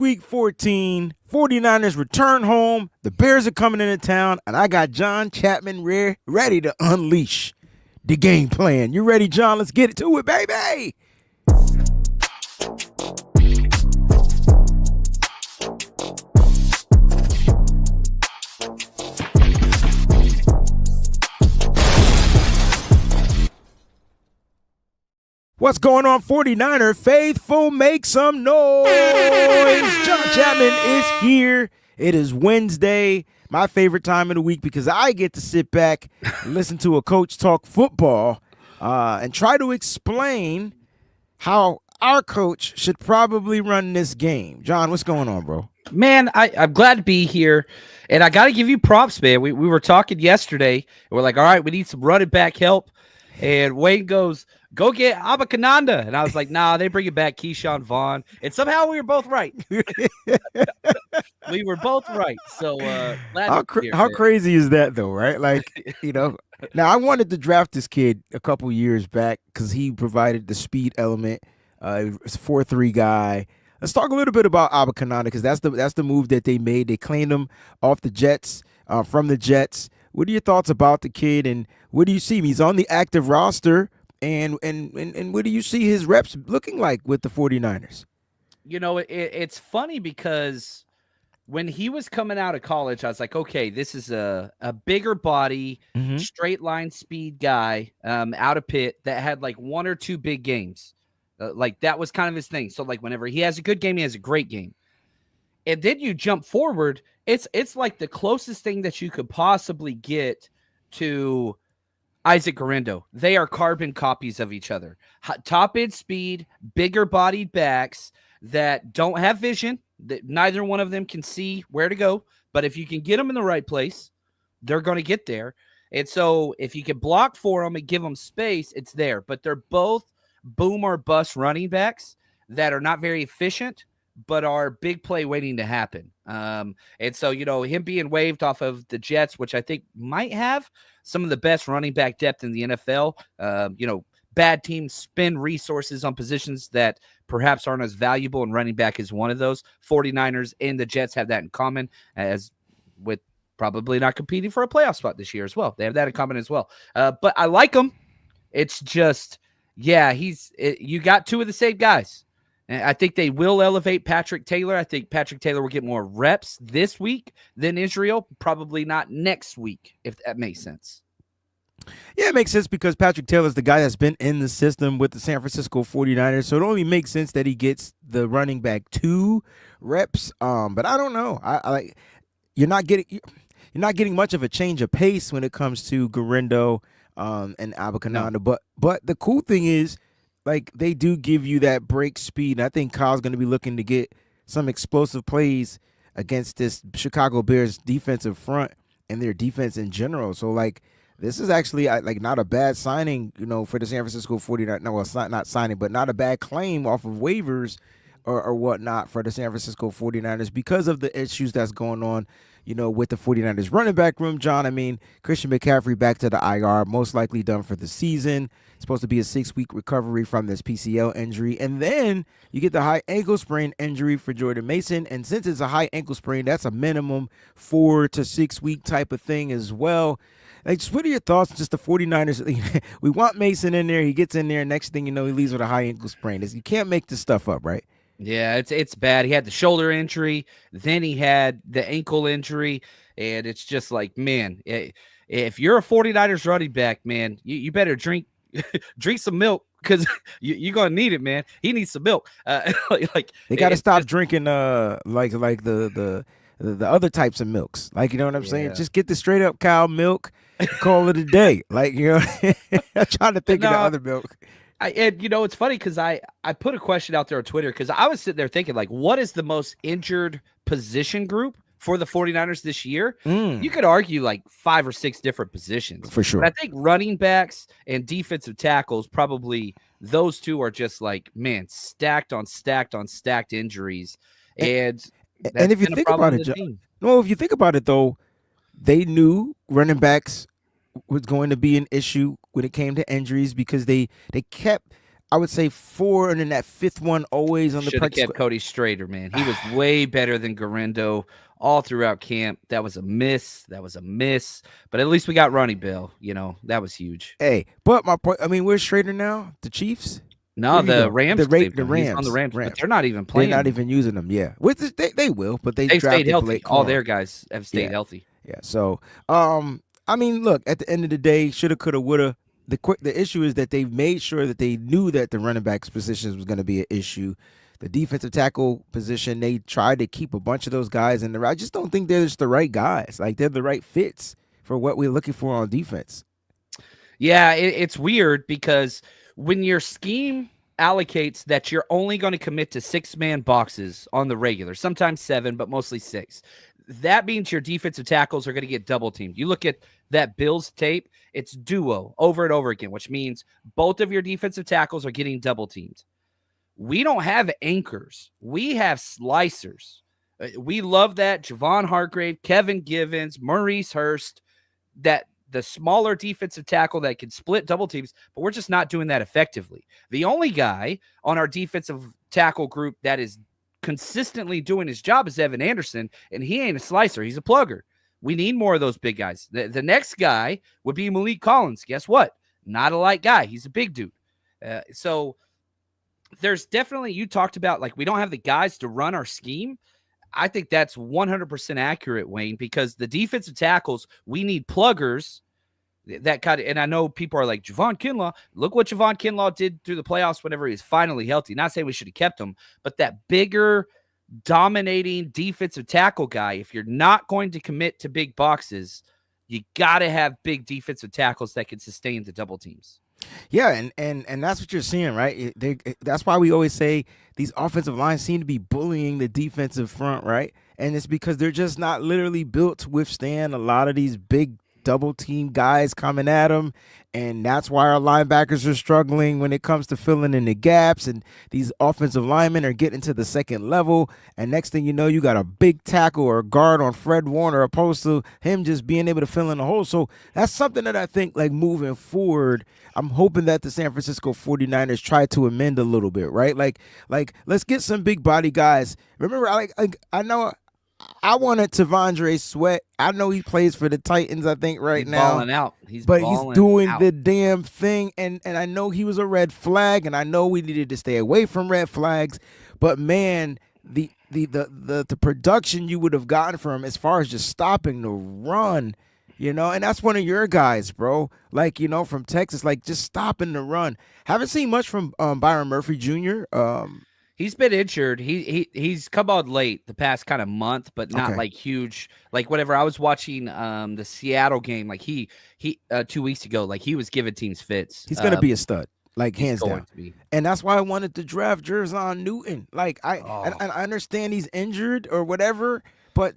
Week 14, 49ers return home. The Bears are coming into town, and I got John Chapman ready to unleash the game plan. You ready, John? Let's get to it, baby. What's going on, 49er faithful? Make some noise. John Chapman is here. It is Wednesday, my favorite time of the week, because I get to sit back and listen to a coach talk football and try to explain how our coach should probably run this game. John, what's going on, bro? Man, I'm glad to be here, and I got to give you props, man. We were talking yesterday, and we're like, all right, we need some running back help, and Wayne goes, go get Abakananda. And I was like, nah, they bring it back Keyshawn Vaughn. And somehow we were both right. We were both right. So how crazy is that, though, right? Like, now I wanted to draft this kid a couple years back because he provided the speed element. It's a 4-3 guy. Let's talk a little bit about Abakananda because that's the move that they made. They claimed him off the Jets, from the Jets. What are your thoughts about the kid, and what do you see? He's on the active roster. And what do you see his reps looking like with the 49ers? It's funny because when he was coming out of college, I was like, okay, this is a bigger body, straight line speed guy out of Pitt that had like one or two big games. Like that was kind of his thing. So like whenever he has a good game, he has a great game. And then you jump forward, it's like the closest thing that you could possibly get to Isaac Guerrero. They are carbon copies of each other. Top end speed, bigger bodied backs that don't have vision. That neither one of them can see where to go. But if you can get them in the right place, they're going to get there. And so if you can block for them and give them space, it's there. But they're both boom or bust running backs that are not very efficient, but are big play waiting to happen. And so, him being waived off of the Jets, which I think might have some of the best running back depth in the NFL, bad teams spend resources on positions that perhaps aren't as valuable, and running back is one of those. 49ers and the Jets have that in common, as with probably not competing for a playoff spot this year as well. They have that in common as well. But I like him. It's just, you got two of the same guys. I think they will elevate Patrick Taylor. I think Patrick Taylor will get more reps this week than Israel, probably not next week, if that makes sense. Yeah, it makes sense because Patrick Taylor is the guy that's been in the system with the San Francisco 49ers, so it only makes sense that he gets the running back 2 reps. But I don't know. I like you're not getting much of a change of pace when it comes to Guerrero and Abakananda. No. But the cool thing is, like, they do give you that break speed. And I think Kyle's going to be looking to get some explosive plays against this Chicago Bears defensive front and their defense in general. So, like, this is actually, like, not a bad signing, for the San Francisco 49ers. No, well, it's not signing, but not a bad claim off of waivers or whatnot for the San Francisco 49ers because of the issues that's going on, with the 49ers running back room, John. I mean, Christian McCaffrey back to the IR, most likely done for the season. It's supposed to be a 6-week recovery from this PCL injury. And then you get the high ankle sprain injury for Jordan Mason. And since it's a high ankle sprain, that's a minimum 4 to 6 week type of thing as well. Like, just what are your thoughts? Just the 49ers, we want Mason in there. He gets in there. Next thing you know, he leaves with a high ankle sprain. You can't make this stuff up, right? Yeah, it's bad. He had the shoulder injury, then he had the ankle injury, and it's just like, man, if you're a 49ers running back, man, you better drink some milk because you're gonna need it, man. He needs some milk. Like they got to stop drinking like the other types of milks. Like, you know what I'm saying? Just get the straight up cow milk, call it a day. Like, I'm trying to think of the other milk. It's funny because I put a question out there on Twitter because I was sitting there thinking, like, what is the most injured position group for the 49ers this year? You could argue like 5 or 6 different positions. For sure. But I think running backs and defensive tackles, probably those two are just like, man, stacked on stacked on stacked injuries. And if you think about it, if you think about it, though, they knew running backs was going to be an issue when it came to injuries because they kept I would say 4, and then that fifth one always on the Should have practice kept squad. Cody Strader, man. He was way better than Garendo all throughout camp. That was a miss. That was a miss. But at least we got Ronnie Bill. You know, that was huge. Hey, but my point. I mean, where's Schrader now? The Chiefs. No, Where he the go? Rams saved The him. He's on the Rams. Rams, but Rams. they're not even They're playing not him. even using them. Yeah, which they will, but they They've stayed drafted healthy. Blake All Corum. their guys have stayed Yeah. healthy. Yeah. So, I mean, look, at the end of the day, shoulda, coulda, woulda. The issue is that they made sure that they knew that the running backs positions was going to be an issue. The defensive tackle position, they tried to keep a bunch of those guys in there. I just don't think they're just the right guys. Like, they're the right fits for what we're looking for on defense. Yeah, it's weird because when your scheme allocates that you're only going to commit to 6-man boxes on the regular, sometimes 7, but mostly 6. That means your defensive tackles are going to get double teamed. You look at that Bills tape, it's duo over and over again, which means both of your defensive tackles are getting double teamed. We don't have anchors. We have slicers. We love that. Javon Hargrave, Kevin Givens, Maurice Hurst, that the smaller defensive tackle that can split double teams, but we're just not doing that effectively. The only guy on our defensive tackle group that is consistently doing his job is Evan Anderson, and he ain't a slicer. He's a plugger. We need more of those big guys. The next guy would be Malik Collins. Guess what? Not a light guy. He's a big dude. So there's definitely, you talked about, like, we don't have the guys to run our scheme. I think that's 100% accurate, Wayne, because the defensive tackles, we need pluggers that kind of, and I know people are like, Javon Kinlaw, look what Javon Kinlaw did through the playoffs whenever he was finally healthy. Not saying we should have kept him, but that bigger, dominating defensive tackle guy, if you're not going to commit to big boxes, you got to have big defensive tackles that can sustain the double teams. Yeah, and that's what you're seeing, right? That's why we always say these offensive lines seem to be bullying the defensive front, right? And it's because they're just not literally built to withstand a lot of these big double team guys coming at them. And that's why our linebackers are struggling when it comes to filling in the gaps. And these offensive linemen are getting to the second level. And next thing you know, you got a big tackle or a guard on Fred Warner opposed to him just being able to fill in the hole. So that's something that I think, like, moving forward, I'm hoping that the San Francisco 49ers try to amend a little bit, right? Like let's get some big body guys. Remember, I know I wanted Tavondre Sweat. I know he plays for the Titans, I think, right He's now. balling out. But he's doing the damn thing. And I know he was a red flag, and I know we needed to stay away from red flags. But man, the production you would have gotten from him as far as just stopping the run, you know, and that's one of your guys, bro. Like, you know, from Texas, like, just stopping the run. Haven't seen much from Byron Murphy Jr. He's been injured. He's come on late the past kind of month, but not like huge. Like whatever. I was watching the Seattle game. Like he 2 weeks ago. Like he was giving teams fits. He's gonna be a stud, like hands down. To be. And that's why I wanted to draft Jerzon Newton. Like I understand he's injured or whatever, but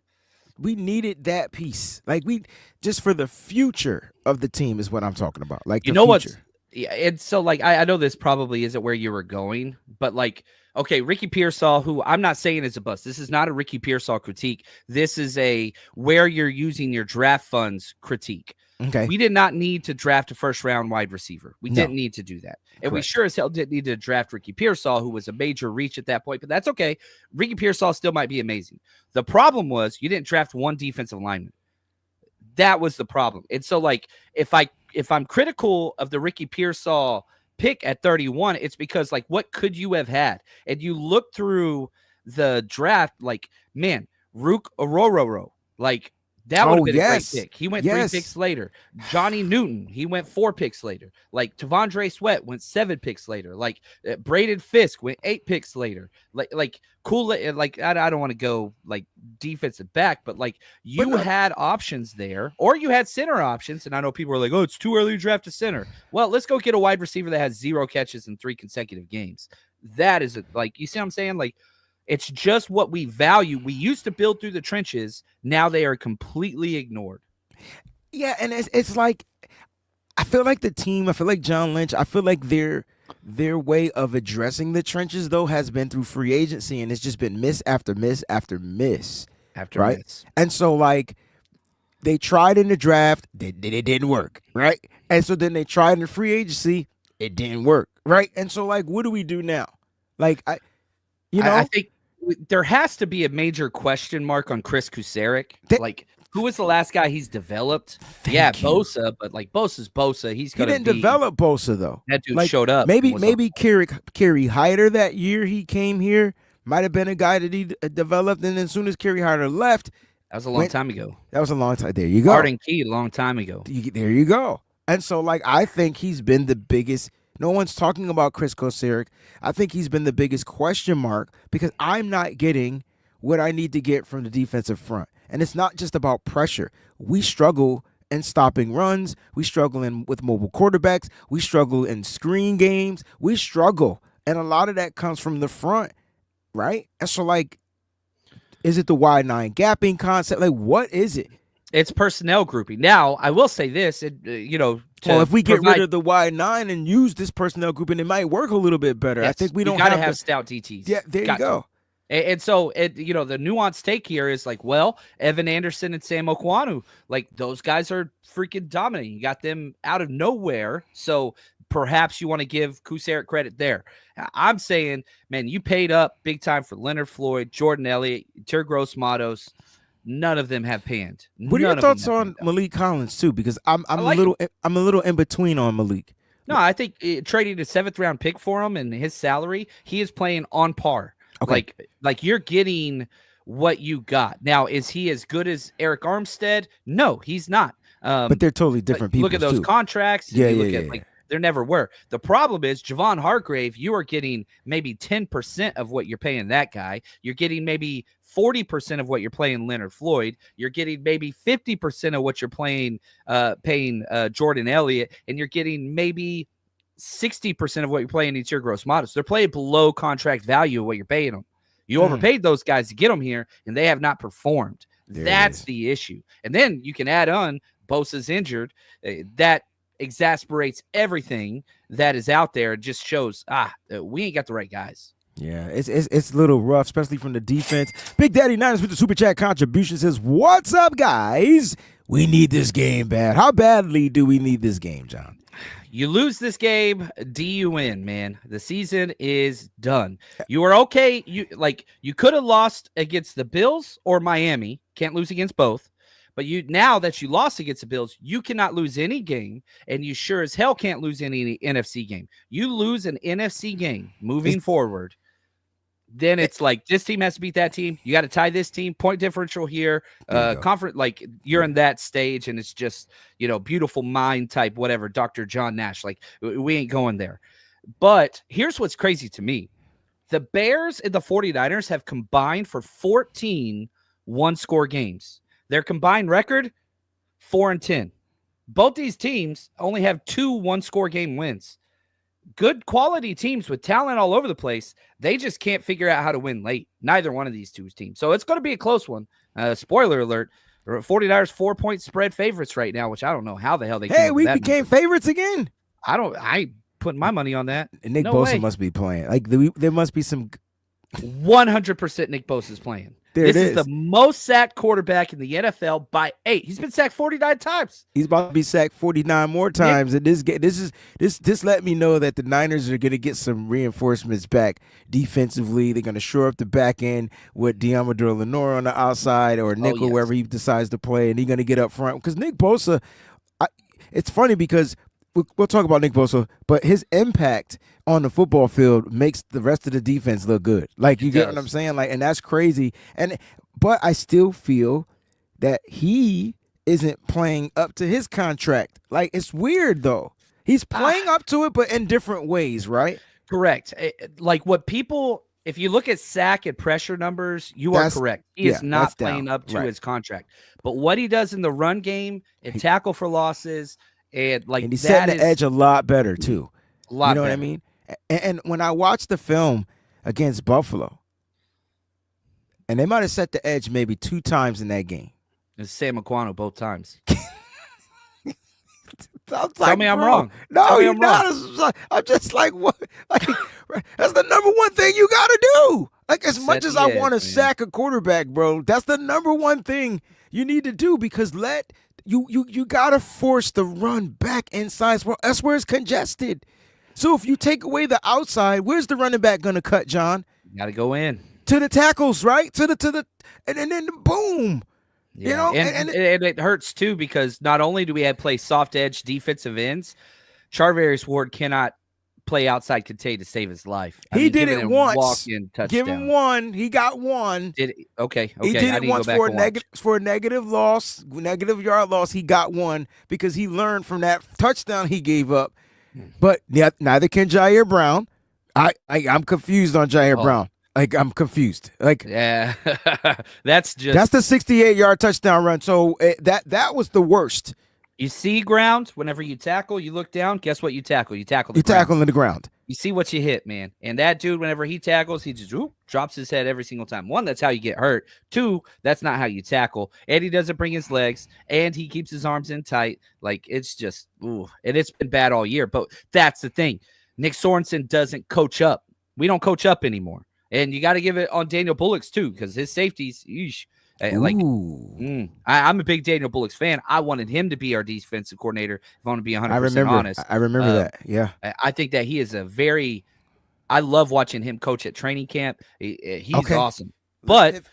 we needed that piece. Like, we just for the future of the team is what I'm talking about. Like, you know what? future. Yeah, and so like I know this probably isn't where you were going, but like, okay, Ricky Pearsall, who I'm not saying is a bust. This is not a Ricky Pearsall critique. This is a where you're using your draft funds critique. Okay. We did not need to draft a first-round wide receiver. We didn't need to do that. And we sure as hell didn't need to draft Ricky Pearsall, who was a major reach at that point, but that's okay. Ricky Pearsall still might be amazing. The problem was you didn't draft one defensive lineman. That was the problem. And so, like, if I'm critical of the Ricky Pearsall pick at 31, it's because, like, what could you have had? And you look through the draft, like, man, Rook Orororo, like, that would have been a great pick. He went 3 picks later. Johnny Newton, he went 4 picks later. Like, Tavondre Sweat went 7 picks later. Like, Braden Fisk went 8 picks later. Like cool. Like, I don't want to go like defensive back, but like you had options there, or you had center options. And I know people are like, oh, it's too early to draft a center. Well, let's go get a wide receiver that has 0 catches in 3 consecutive games. That is like, you see what I'm saying? Like, it's just what we value. We used to build through the trenches. Now they are completely ignored. Yeah, and it's like, I feel like the team, I feel like John Lynch, I feel like their way of addressing the trenches, though, has been through free agency, and it's just been miss after miss after miss. Right? Miss. And so, like, they tried in the draft, it didn't work, right? And so then they tried in the free agency, it didn't work. right? And so, like, what do we do now? Like, you I know, think there has to be a major question mark on Chris Kusarek. that, Like, who was the last guy he's developed? Yeah, thank you. Bosa, but like Bosa's Bosa. He's He gonna didn't be develop Bosa though. that dude Like showed up and maybe was on. maybe Kerry Hyder that year he came here might have been a guy that he developed, and then as soon as Kerry Hyder left, That was a long went time ago. that was a long time. There you go. Arden Key, a long time ago. There you go. And so, like, I think he's been the biggest. No one's talking about Chris Kosaric. I think he's been the biggest question mark because I'm not getting what I need to get from the defensive front. And it's not just about pressure. We struggle in stopping runs. We struggle with mobile quarterbacks. We struggle in screen games. We struggle. And a lot of that comes from the front, right? And so, like, is it the wide nine gapping concept? Like, what is it? It's personnel grouping. Now, I will say this, well, if we get rid of the wide nine and use this personnel grouping, it might work a little bit better. Yes, I think we don't got to have stout DTs. Yeah, there you go. And so, the nuanced take here is like, well, Evan Anderson and Sam Okwanu, like those guys are freaking dominating. You got them out of nowhere. So perhaps you want to give Kusarek credit there. I'm saying, man, you paid up big time for Leonard Floyd, Jordan Elliott, Ter Gross Matos. None of them have panned. What are your thoughts on Malik Collins too? Because I'm a little in between on Malik. No, I think trading a 7th round pick for him and his salary, he is playing on par. Okay. Like you're getting what you got. Now, is he as good as Eric Armstead? No, he's not. But they're totally different people. Look at those contracts. Yeah, like there never were. The problem is Javon Hargrave, you are getting maybe 10% of what you're paying that guy. You're getting maybe 40% of what you're paying Leonard Floyd. You're getting maybe 50% of what you're paying Jordan Elliott, and you're getting maybe 60% of what you're paying Ter Gross Matos. They're playing below contract value of what you're paying them. You overpaid those guys to get them here, and they have not performed. That's the issue. And then you can add on Bosa's injured. That exasperates everything that is out there. It just shows, we ain't got the right guys. Yeah, it's a little rough, especially from the defense. Big Daddy Niners with the Super Chat contribution says, "What's up, guys? We need this game bad. How badly do we need this game, John?" You lose this game, you win, man. The season is done. You are okay. You could have lost against the Bills or Miami. Can't lose against both. But now that you lost against the Bills, you cannot lose any game, and you sure as hell can't lose any NFC game. You lose an NFC game moving forward, then it's like this team has to beat that team. You got to tie this team. Point differential here. Conference, like you're in that stage, and it's just beautiful mind type whatever. Dr. John Nash, like we ain't going there. But here's what's crazy to me: the Bears and the 49ers have combined for 14 one-score games. Their combined record, 4-10. Both these teams only have 2 one-score game wins. Good quality teams with talent all over the place. They just can't figure out how to win late. Neither one of these two teams. So it's going to be a close one. Spoiler alert. 49ers 4-point spread favorites right now, which I don't know how the hell they Hey, we became favorites again. I put my money on that. And Nick Bosa must be playing. Like there must be some 100% Nick Bosa's playing. This is the most sacked quarterback in the NFL by 8. He's been sacked 49 times. He's about to be sacked 49 more times. And this let me know that the Niners are going to get some reinforcements back defensively. They're going to shore up the back end with Deommodore Lenoir on the outside or nickel, wherever he decides to play, and he's going to get up front. Because Nick Bosa, it's funny because we'll talk about Nick Bosa, but his impact on the football field makes the rest of the defense look good. Like, you get what I'm saying? Like, and that's crazy. But I still feel that he isn't playing up to his contract. Like, it's weird though. He's playing up to it, but in different ways, right? Correct. Like what people, if you look at sack and pressure numbers, you are correct. He is not playing up to his contract. But what he does in the run game and tackle for losses, and he's setting the edge a lot better too. A lot, you know what I mean? And when I watched the film against Buffalo, and they might have set the edge maybe 2 times in that game. It's Sam Okwanu both times. Tell me I'm wrong. No, you're not. I'm just like, what? Like, that's the number one thing you got to do. Like, as much as I want to sack a quarterback, bro, that's the number one thing you need to do, because you got to force the run back inside. That's where it's congested. So if you take away the outside, where's the running back going to cut, John? You got to go in. To the tackles, right? And then boom. You Yeah, know, and it hurts too because not only do we have play soft edge defensive ends, Charvarius Ward cannot play outside contain to save his life. He did giving it him once. walk-in touchdown. Give him one. He got one. Okay. He did I it need to once go back for and watch. a negative loss, negative yard loss. He got one because he learned from that touchdown he gave up. But neither can Jair Brown. I'm confused on Jair Brown. Like, I'm confused. Like, yeah, that's the 68-yard touchdown run. So that was the worst. You see ground whenever you tackle, you look down. Guess what? You tackle. You tackle. You tackle in the ground. You see what you hit, man. And that dude, whenever he tackles, he just drops his head every single time. One, that's how you get hurt. Two, that's not how you tackle. And he doesn't bring his legs, and he keeps his arms in tight. Like, it's just, and it's been bad all year. But that's the thing. Nick Sorensen doesn't coach up. We don't coach up anymore. And you got to give it on Daniel Bullock's too, because his safeties, I'm a big Daniel Bullock's fan. I wanted him to be our defensive coordinator, if I want to be 100% honest. I remember that. Yeah. I think that he is I love watching him coach at training camp. He's awesome. But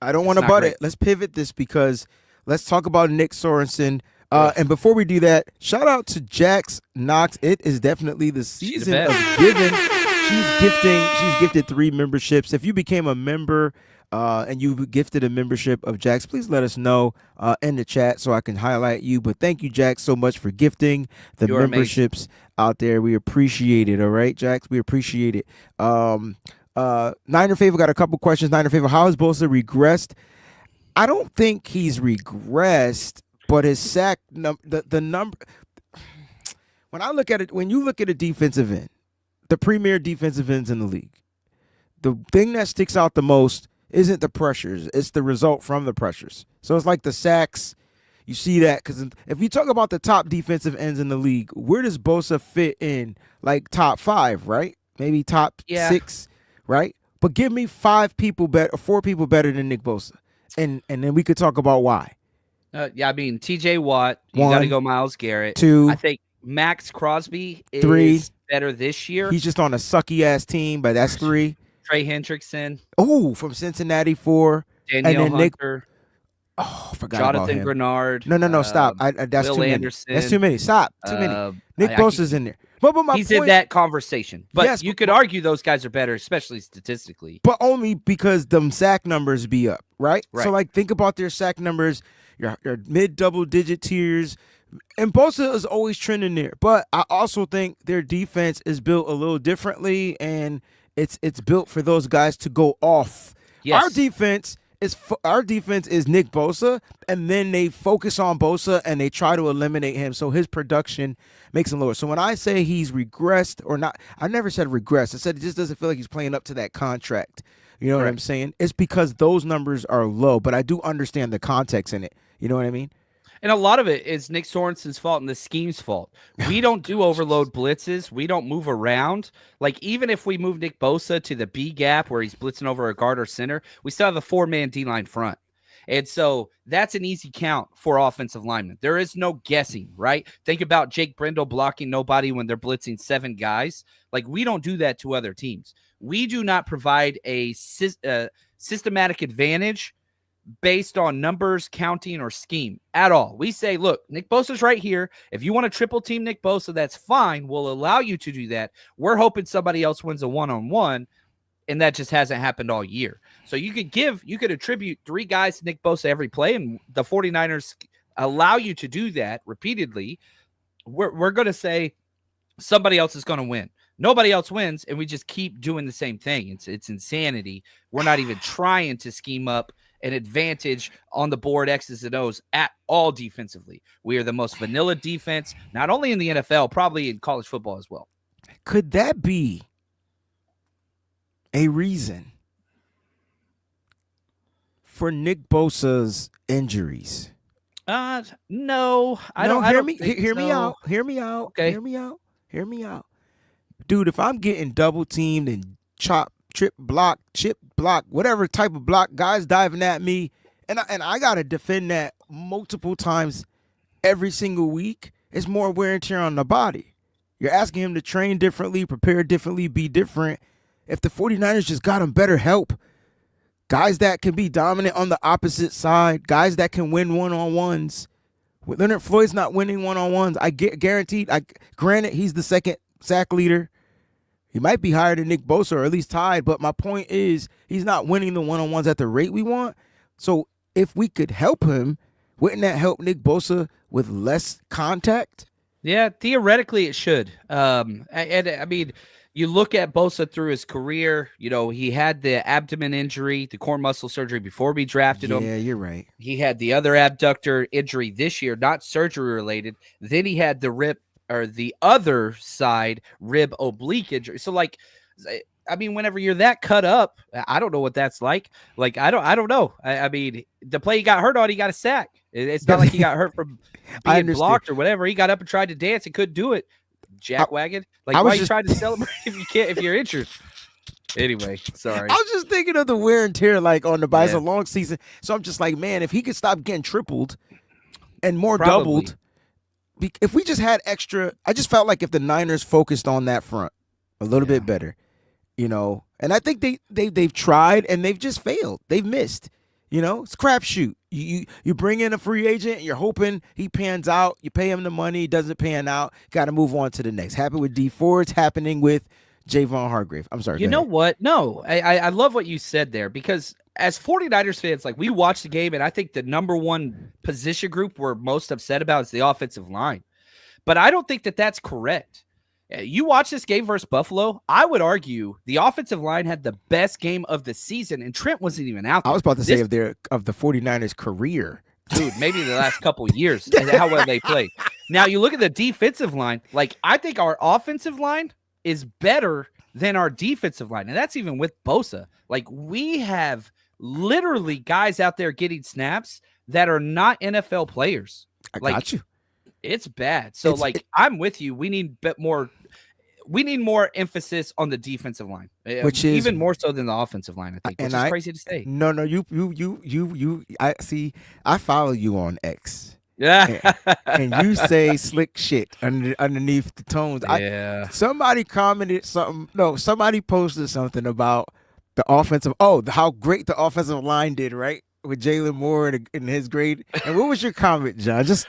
I don't want to butt it. Let's pivot this because let's talk about Nick Sorensen. And before we do that, shout out to Jax Knox. It is definitely the season of giving. She's gifted 3 memberships. If you became a member and you gifted a membership of Jax, please let us know in the chat so I can highlight you. But thank you, Jax, so much for gifting the memberships out there. We appreciate it. All right, Jax, we appreciate it. Niner Favor got a couple questions. Niner Favor, how has Bosa regressed? I don't think he's regressed, but his sack the number. When I look at it, when you look at a defensive end, the premier defensive ends in the league, the thing that sticks out the most isn't the pressures, it's the result from the pressures. So it's like the sacks. You see that because if you talk about the top defensive ends in the league, where does Bosa fit in? Like top 5, right? Maybe top 6, right? But give me 4 people better than Nick Bosa, and then we could talk about why. I mean, T.J. Watt, you got to go Myles Garrett. 2, I think Max Crosby is 3 better this year. He's just on a sucky ass team, but that's 3. Trey Hendrickson. Oh, from Cincinnati 4. Daniel Hunter. Nick. Oh, forgot Jonathan about him. Grenard. No, stop. That's Will too many. Anderson. That's too many. Stop. Too many. Nick Bosa's in there. But he's in that conversation. But you could argue those guys are better, especially statistically. But only because them sack numbers be up, right? So, like, think about their sack numbers, your mid double-digit tiers. And Bosa is always trending there. But I also think their defense is built a little differently, and it's built for those guys to go off. Yes. Our defense is Nick Bosa, and then they focus on Bosa and they try to eliminate him, so his production makes him lower. So when I say he's regressed or not, I never said regressed. I said it just doesn't feel like he's playing up to that contract. You know what I'm saying? It's because those numbers are low, but I do understand the context in it. You know what I mean? And a lot of it is Nick Sorensen's fault and the scheme's fault. We don't do overload blitzes. We don't move around. Like, even if we move Nick Bosa to the B gap where he's blitzing over a guard or center, we still have a 4-man D-line front. And so that's an easy count for offensive linemen. There is no guessing, right? Think about Jake Brindle blocking nobody when they're blitzing 7 guys. Like, we don't do that to other teams. We do not provide a systematic advantage based on numbers, counting, or scheme at all. We say, look, Nick Bosa's right here. If you want to triple team Nick Bosa, that's fine. We'll allow you to do that. We're hoping somebody else wins a one-on-one, and that just hasn't happened all year. So you could attribute 3 guys to Nick Bosa every play, and the 49ers allow you to do that repeatedly. We're going to say somebody else is going to win. Nobody else wins, and we just keep doing the same thing. It's insanity. We're not even trying to scheme up an advantage on the board, X's and O's at all defensively. We are the most vanilla defense, not only in the NFL, probably in college football as well. Could that be a reason for Nick Bosa's injuries? No, I don't. Hear me out. Okay. Hear me out. Dude, if I'm getting double teamed and chip block, whatever type of block, guys diving at me, and I gotta defend that multiple times every single week, it's more wear and tear on the body. You're asking him to train differently, prepare differently, be different. If the 49ers just got him better help, guys that can be dominant on the opposite side, guys that can win one-on-ones. Leonard Floyd's not winning one-on-ones. I get guaranteed. Granted, he's the second sack leader. He might be higher than Nick Bosa, or at least tied, but my point is he's not winning the one-on-ones at the rate we want. So if we could help him, wouldn't that help Nick Bosa with less contact? Yeah, theoretically it should. And I mean, you look at Bosa through his career, he had the abdomen injury, the core muscle surgery before we drafted him. Yeah, you're right. He had the other abductor injury this year, not surgery related. Then he had the other side rib oblique injury. So I mean, whenever you're that cut up, I don't know what that's like. Like, I don't know. I mean, the play he got hurt on, he got a sack. It's not like he got hurt from being blocked or whatever. He got up and tried to dance and couldn't do it. Jackwagon. Why are you trying to celebrate if you're injured? Anyway, sorry. I was just thinking of the wear and tear on the Bison long season. So I'm just like, man, if he could stop getting tripled and more doubled, if we just had extra, I just felt like if the Niners focused on that front a little bit better, and I think they've tried and they've just failed. They've missed. It's a crapshoot. You bring in a free agent, you're hoping he pans out. You pay him the money, doesn't pan out. Got to move on to the next. Happened with D Ford. It's happening with Javon Hargrave. I'm sorry. You know what? No, I love what you said there, because as 49ers fans, we watched the game, and I think the number one position group we're most upset about is the offensive line. But I don't think that that's correct. You watch this game versus Buffalo, I would argue the offensive line had the best game of the season, and Trent wasn't even out there. I was about to say of the 49ers career. Dude, maybe the last couple of years, and how well they played. Now, you look at the defensive line, I think our offensive line is better than our defensive line, and that's even with Bosa. We have literally guys out there getting snaps that are not NFL players. I got you. It's bad. So, I'm with you. We need more emphasis on the defensive line, which is even more so than the offensive line, I think. Which is crazy to say. No, you. I see. I follow you on X. Yeah, and you say slick shit underneath the tones. Yeah. Somebody commented something. No, somebody posted something about the offensive. Oh, how great the offensive line did, right, with Jalen Moore in his grade. And what was your comment, John? Just.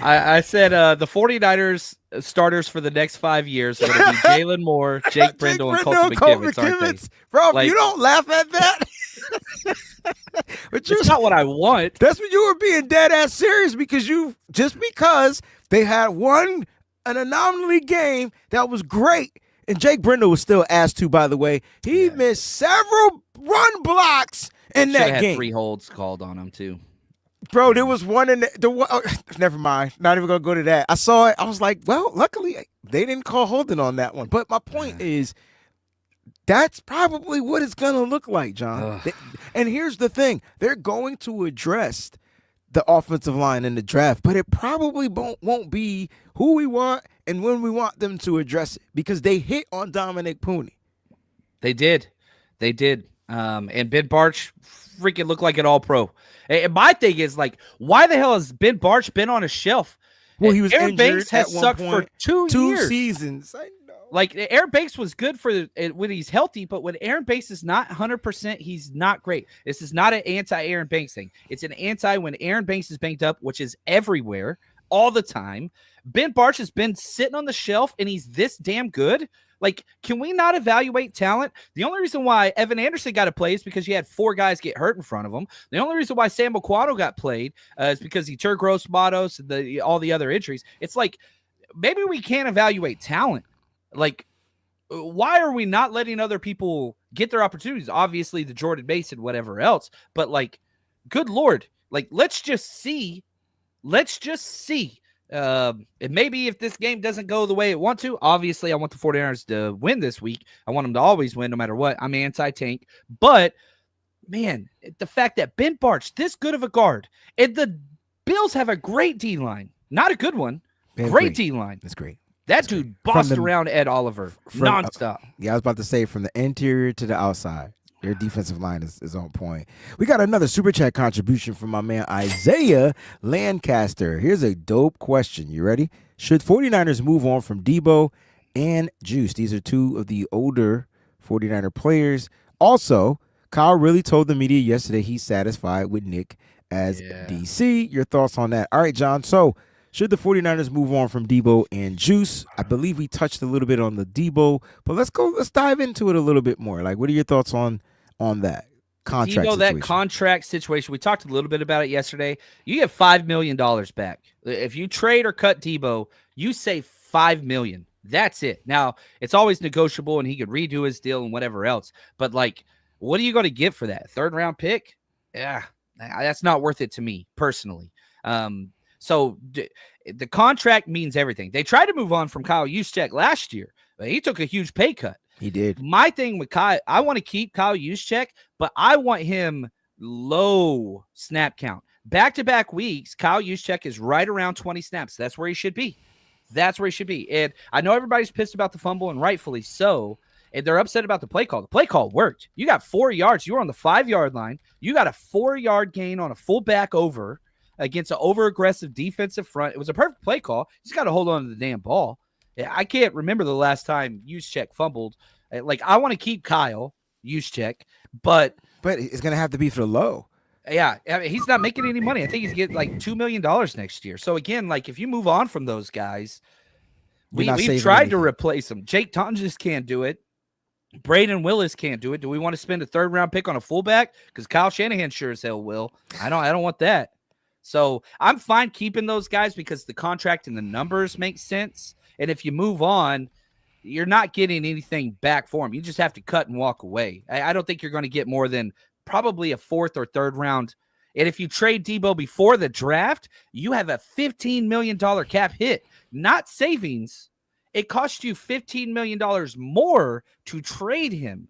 I said the 49ers starters for the next 5 years are going to be Jalen Moore, Jake Brendel, and Colton McKivitz. Bro, you don't laugh at that. But it's not what I want. That's when you were being dead ass serious, because they had an anomaly game that was great. And Jake Brendel was still ass too, by the way. He missed several run blocks in that game. 3 holds called on him too. Bro, there was one in never mind. Not even going to go to that. I saw it. I was like, well, luckily they didn't call holding on that one. But my point is, that's probably what it's going to look like, John. And here's the thing. They're going to address the offensive line in the draft, but it probably won't be who we want and when we want them to address it, because they hit on Dominic Pooney. They did. And Ben Barch freaking looked like an all-pro. And my thing is, why the hell has Ben Barch been on a shelf? Well, he was Aaron injured Banks has sucked for 2 years. Seasons. I know. Aaron Banks was good when he's healthy, but when Aaron Banks is not 100%, he's not great. This is not an anti-Aaron Banks thing. It's an anti when Aaron Banks is banged up, which is everywhere, all the time. Ben Barch has been sitting on the shelf, and he's this damn good. Can we not evaluate talent? The only reason why Evan Anderson got to play is because you had 4 guys get hurt in front of him. The only reason why Sam Aquano got played is because he turned Gross Matos and all the other injuries. It's maybe we can't evaluate talent. Why are we not letting other people get their opportunities? Obviously, the Jordan Mason, whatever else. But, good Lord, let's just see. And maybe if this game doesn't go the way it wants to, obviously I want the 49ers to win this week. I want them to always win no matter what. I'm anti-tank. But, man, the fact that Ben Barch, this good of a guard, and the Bills have a great D-line. Not a good one. Great D-line. That's great. That dude bossed around Ed Oliver nonstop. I was about to say, from the interior to the outside, their defensive line is on point. We got another Super Chat contribution from my man Isaiah Lancaster. Here's a dope question. You ready? Should 49ers move on from Debo and Juice? These are two of the older 49er players. Also, Kyle really told the media yesterday he's satisfied with Nick as Yeah. DC. Your thoughts on that? All right, John. So, should the 49ers move on from Debo and Juice? I believe we touched a little bit on the Debo, but let's dive into it a little bit more. Like, what are your thoughts on that contract Debo, that situation? contract situation, we talked a little bit about it yesterday. You get $5 million back. If you trade or cut Debo, you save $5 million. That's it. Now, it's always negotiable and he could redo his deal and whatever else. But, like, what are you going to get for that? Third round pick? Yeah, that's not worth it to me personally. So the contract means everything. They tried to move on from Kyle Juszczyk last year, but he took a huge pay cut. He did. My thing with Kyle, I want to keep Kyle Juszczyk, but I want him low snap count. Back-to-back weeks, Kyle Juszczyk is right around 20 snaps. That's where he should be. That's where he should be. And I know everybody's pissed about the fumble, and rightfully so. And they're upset about the play call. The play call worked. You got 4 yards. You were on the 5-yard line. You got a 4-yard gain on a fullback over against an over-aggressive defensive front. It was a perfect play call. You just got to hold on to the damn ball. I can't remember the last time Juszczyk fumbled. Like, I want to keep Kyle Juszczyk, but it's going to have to be for the low. Yeah, I mean, he's not making any money. I think he's getting like $2 million next year. So again, like if you move on from those guys, we've tried to replace them. Jake Taunton just can't do it. Braden Willis can't do it. Do we want to spend a 3rd-round pick on a fullback? Because Kyle Shanahan sure as hell will. I don't want that. So I'm fine keeping those guys because the contract and the numbers make sense. And if you move on, you're not getting anything back for them. You just have to cut and walk away. I don't think you're going to get more than probably a 4th or 3rd round. And if you trade Debo before the draft, you have a $15 million cap hit, not savings. It cost you $15 million more to trade him.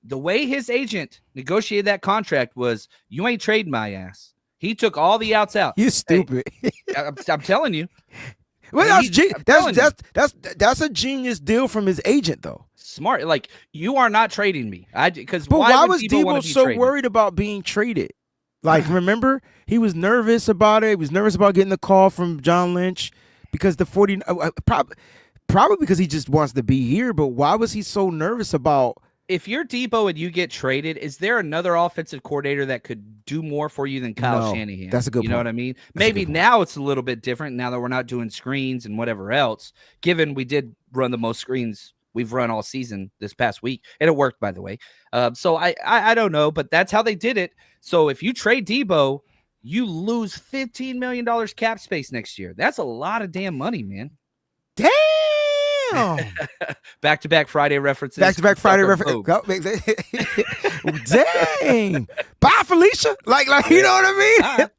The way his agent negotiated that contract was, you ain't trading my ass. He took all the outs out. You stupid. Hey, I'm telling you. Well, that's a genius deal from his agent, though. Smart. Like, you are not trading me. But why was Debo so worried about being traded? Like, remember, he was nervous about it. He was nervous about getting the call from John Lynch because the 40 probably because he just wants to be here. But why was he so nervous about? If you're Debo and you get traded, is there another offensive coordinator that could do more for you than Kyle Shanahan? That's a good point. You know what I mean? Maybe now it's a little bit different now that we're not doing screens and whatever else, given we did run the most screens we've run all season this past week. And it worked, by the way. So I don't know, but that's how they did it. So if you trade Debo, you lose $15 million cap space next year. That's a lot of damn money, man. Damn. Back-to-back Friday references. Back-to-back Friday references. Dang. Bye, Felicia. Like you know what I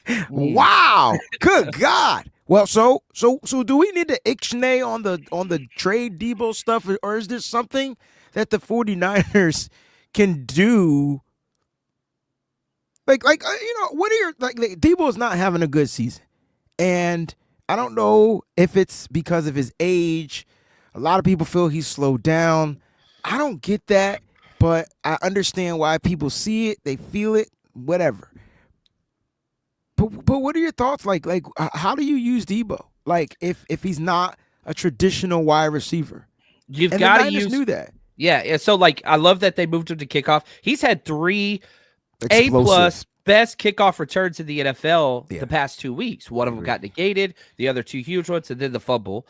mean? Wow. Good God. Well, so do we need to ixnay on the trade Debo stuff, or is there something that the 49ers can do? Like what are your Debo's not having a good season. And I don't know if it's because of his age. A lot of people feel he's slowed down. I don't get that, but I understand why people see it, they feel it, whatever. But what are your thoughts? Like how do you use Debo? Like if he's not a traditional wide receiver, you've got to use. Knew that. Yeah. So I love that they moved him to kickoff. He's had 3 A+ best kickoff returns in the NFL the past 2 weeks. One of them got negated, the other 2 huge ones, and then the fumble.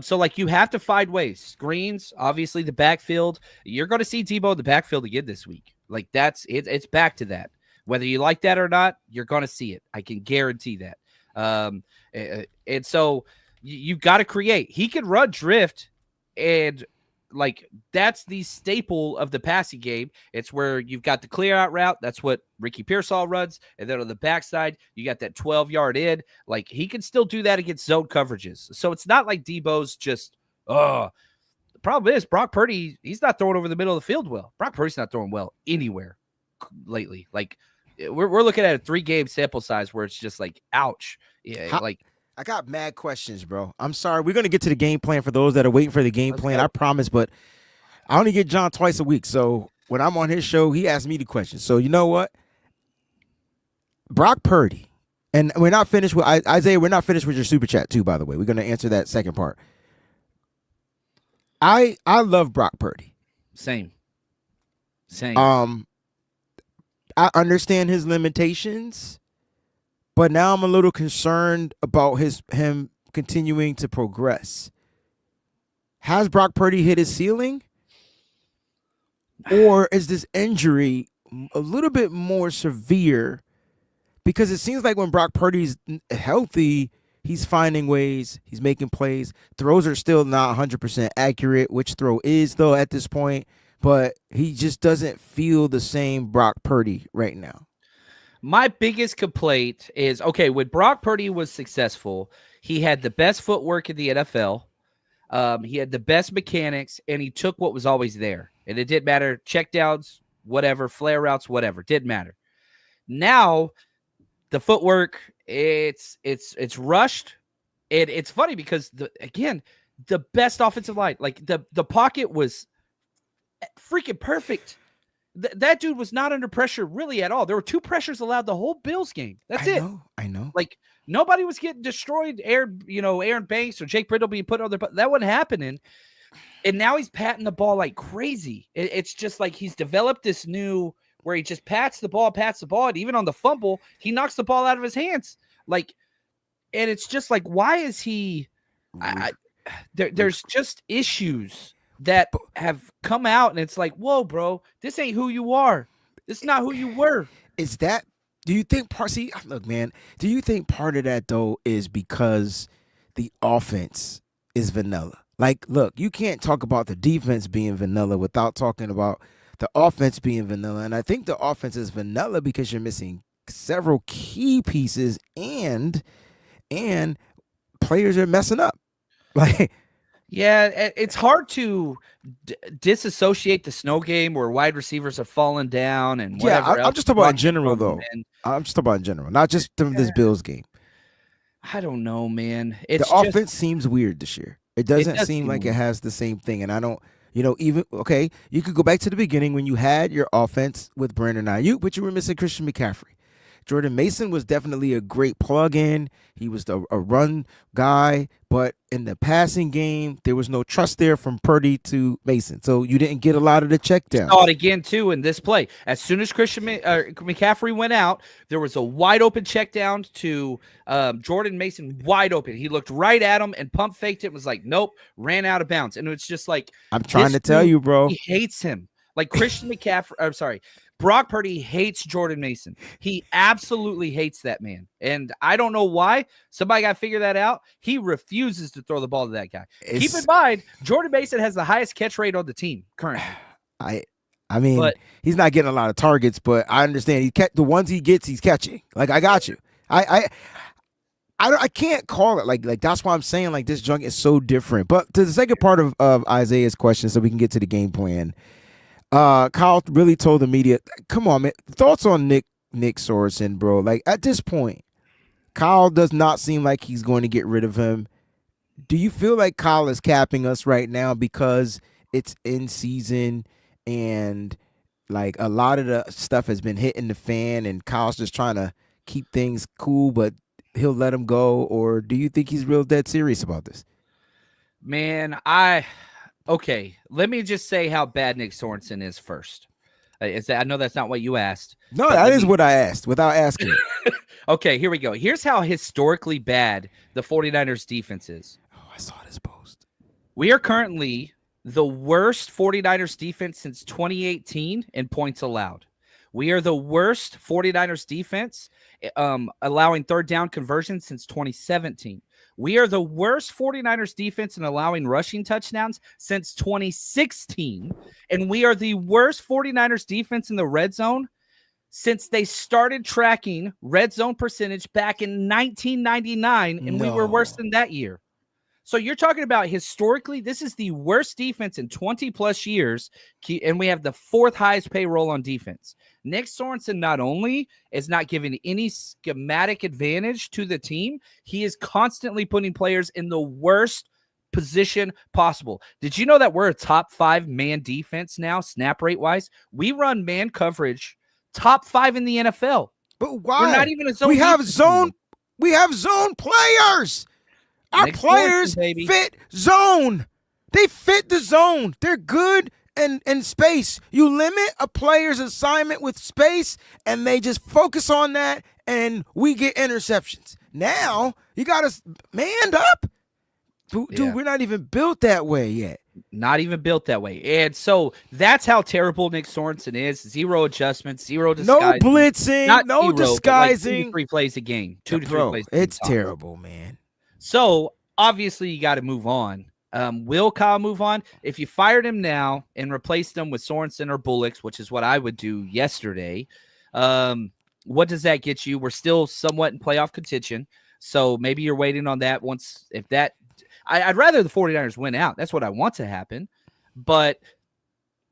So you have to find ways. Screens, obviously the backfield. You're going to see Debo in the backfield again this week. Like that's it. It's back to that. Whether you like that or not, you're going to see it. I can guarantee that. And so you got to create. He can run drift, and that's the staple of the passing game. It's where you've got the clear out route. That's what Ricky Pearsall runs. And then on the backside, you got that 12-yard in. He can still do that against zone coverages. So it's not like Debo's just, the problem is Brock Purdy, he's not throwing over the middle of the field well. Brock Purdy's not throwing well anywhere lately. We're looking at a 3-game sample size where it's just ouch. Yeah, I got mad questions, bro. I'm sorry. We're going to get to the game plan for those that are waiting for the game plan. I promise, but I only get John twice a week. So when I'm on his show, he asks me the questions. So you know what? Brock Purdy And we're not finished with Isaiah. We're not finished with your super chat too. By the way, we're going to answer that second part. I love Brock Purdy. Same. I understand his limitations, but now I'm a little concerned about him continuing to progress. Has Brock Purdy hit his ceiling? Or is this injury a little bit more severe? Because it seems like when Brock Purdy's healthy, he's finding ways, he's making plays. Throws are still not 100% accurate, which throw is, though, at this point. But he just doesn't feel the same Brock Purdy right now. My biggest complaint is, okay, when Brock Purdy was successful, he had the best footwork in the NFL. He had the best mechanics, and he took what was always there. And it didn't matter. Checkdowns, whatever, flare routes, whatever. Didn't matter. Now, the footwork, it's rushed. And it's funny because, the best offensive line, like the pocket was freaking perfect. That dude was not under pressure really at all. There were 2 pressures allowed the whole Bills game. That's it. I know. Like, nobody was getting destroyed. Aaron Banks or Jake Brittle being put on that wasn't happening. And now he's patting the ball like crazy. It's just like he's developed this new where he just pats the ball. And even on the fumble, he knocks the ball out of his hands. Like, and it's just like, why is he? There's just issues that have come out, and it's like, whoa, bro, this ain't who you are. This is not who you were. Is that? Do you think look, man, do you think part of that though is because the offense is vanilla? Like, look, you can't talk about the defense being vanilla without talking about the offense being vanilla. And I think the offense is vanilla because you're missing several key pieces and players are messing up. Like, yeah, it's hard to disassociate the snow game where wide receivers are falling down and whatever. I'm just talking about in general, though. I'm just talking about in general, not just this Bills game. I don't know, man. The offense seems weird this year. It doesn't seem like it has the same thing. And I don't, even, okay, you could go back to the beginning when you had your offense with Brandon Ayuk, but you were missing Christian McCaffrey. Jordan Mason was definitely a great plug-in. He was a run guy, but in the passing game, there was no trust there from Purdy to Mason. So you didn't get a lot of the checkdowns. Saw it again, too, in this play. As soon as Christian McCaffrey went out, there was a wide-open check down to Jordan Mason, wide open. He looked right at him and pump faked it. Was like, nope, ran out of bounds. And it's just like, I'm trying to tell you, bro. He hates him. Like Christian McCaffrey, I'm sorry, Brock Purdy hates Jordan Mason. He absolutely hates that man. And I don't know why. Somebody got to figure that out. He refuses to throw the ball to that guy. Keep in mind, Jordan Mason has the highest catch rate on the team currently. I mean, he's not getting a lot of targets, but I understand the ones he gets, he's catching. Like, I got you. I can't call it like that's why I'm saying like this junk is so different. But to the second part of Isaiah's question, so we can get to the game plan. Kyle really told the media, come on, man. Thoughts on Nick Sorensen, bro? Like, at this point, Kyle does not seem like he's going to get rid of him. Do you feel like Kyle is capping us right now because it's in season and like a lot of the stuff has been hitting the fan and Kyle's just trying to keep things cool, but he'll let him go? Or do you think he's real dead serious about this? Man, okay, let me just say how bad Nick Sorensen is first. I know that's not what you asked. No, that is what I asked without asking it. Okay, here we go. Here's how historically bad the 49ers defense is. Oh, I saw this post. We are currently the worst 49ers defense since 2018 in points allowed. We are the worst 49ers defense allowing third down conversions since 2017. We are the worst 49ers defense in allowing rushing touchdowns since 2016. And we are the worst 49ers defense in the red zone since they started tracking red zone percentage back in 1999. And we were worse than that year. So you're talking about historically, this is the worst defense in 20 plus years. And we have the 4th highest payroll on defense. Nick Sorensen not only is not giving any schematic advantage to the team, he is constantly putting players in the worst position possible. Did you know that we're a top 5 man defense now, snap rate wise? We run man coverage top 5 in the NFL. But why? We're not even a zone. We have zone. We have zone players. Our Nick Sorensen, players baby. fit zone. They fit the zone. They're good in space. You limit a player's assignment with space, and they just focus on that, and we get interceptions. Now you got us manned up, dude. Yeah. We're not even built that way yet. Not even built that way. And so that's how terrible Nick Sorensen is. Zero adjustments, zero No disguise. blitzing, Not no zero, but like 2 to disguising. 3 plays a game. 2 to 3 Bro, plays a game it's tops. terrible, man. So obviously you got to move on. Will Kyle move on? If you fired him now and replaced him with Sorensen or Bullocks, which is what I would do yesterday, what does that get you? We're still somewhat in playoff contention. So maybe you're waiting on that once. If that, I'd rather the 49ers win out. That's what I want to happen. But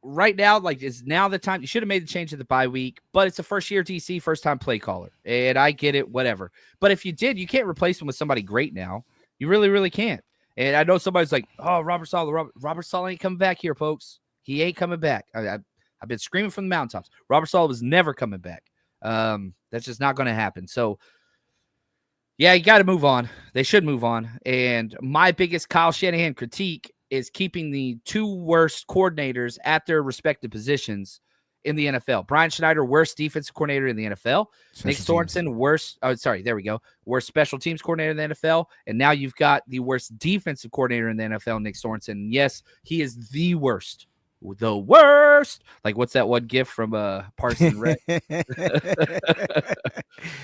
right now, like, is now the time. You should have made the change at the bye week, but it's a first-year DC, first-time play caller. And I get it, whatever. But if you did, you can't replace him with somebody great now. You really, really can't. And I know somebody's like, oh, Robert Saleh ain't coming back here, folks. He ain't coming back. I've been screaming from the mountaintops. Robert Saleh was never coming back. That's just not going to happen. So, yeah, you got to move on. They should move on. And my biggest Kyle Shanahan critique is keeping the 2 worst coordinators at their respective positions in the NFL. Brian Schneider, worst defensive coordinator in the NFL. Nick Sorensen, worst special teams coordinator in the NFL. And now you've got the worst defensive coordinator in the NFL, Nick Sorensen. Yes, he is the worst. The worst. Like, what's that one gif from Parks and Rec?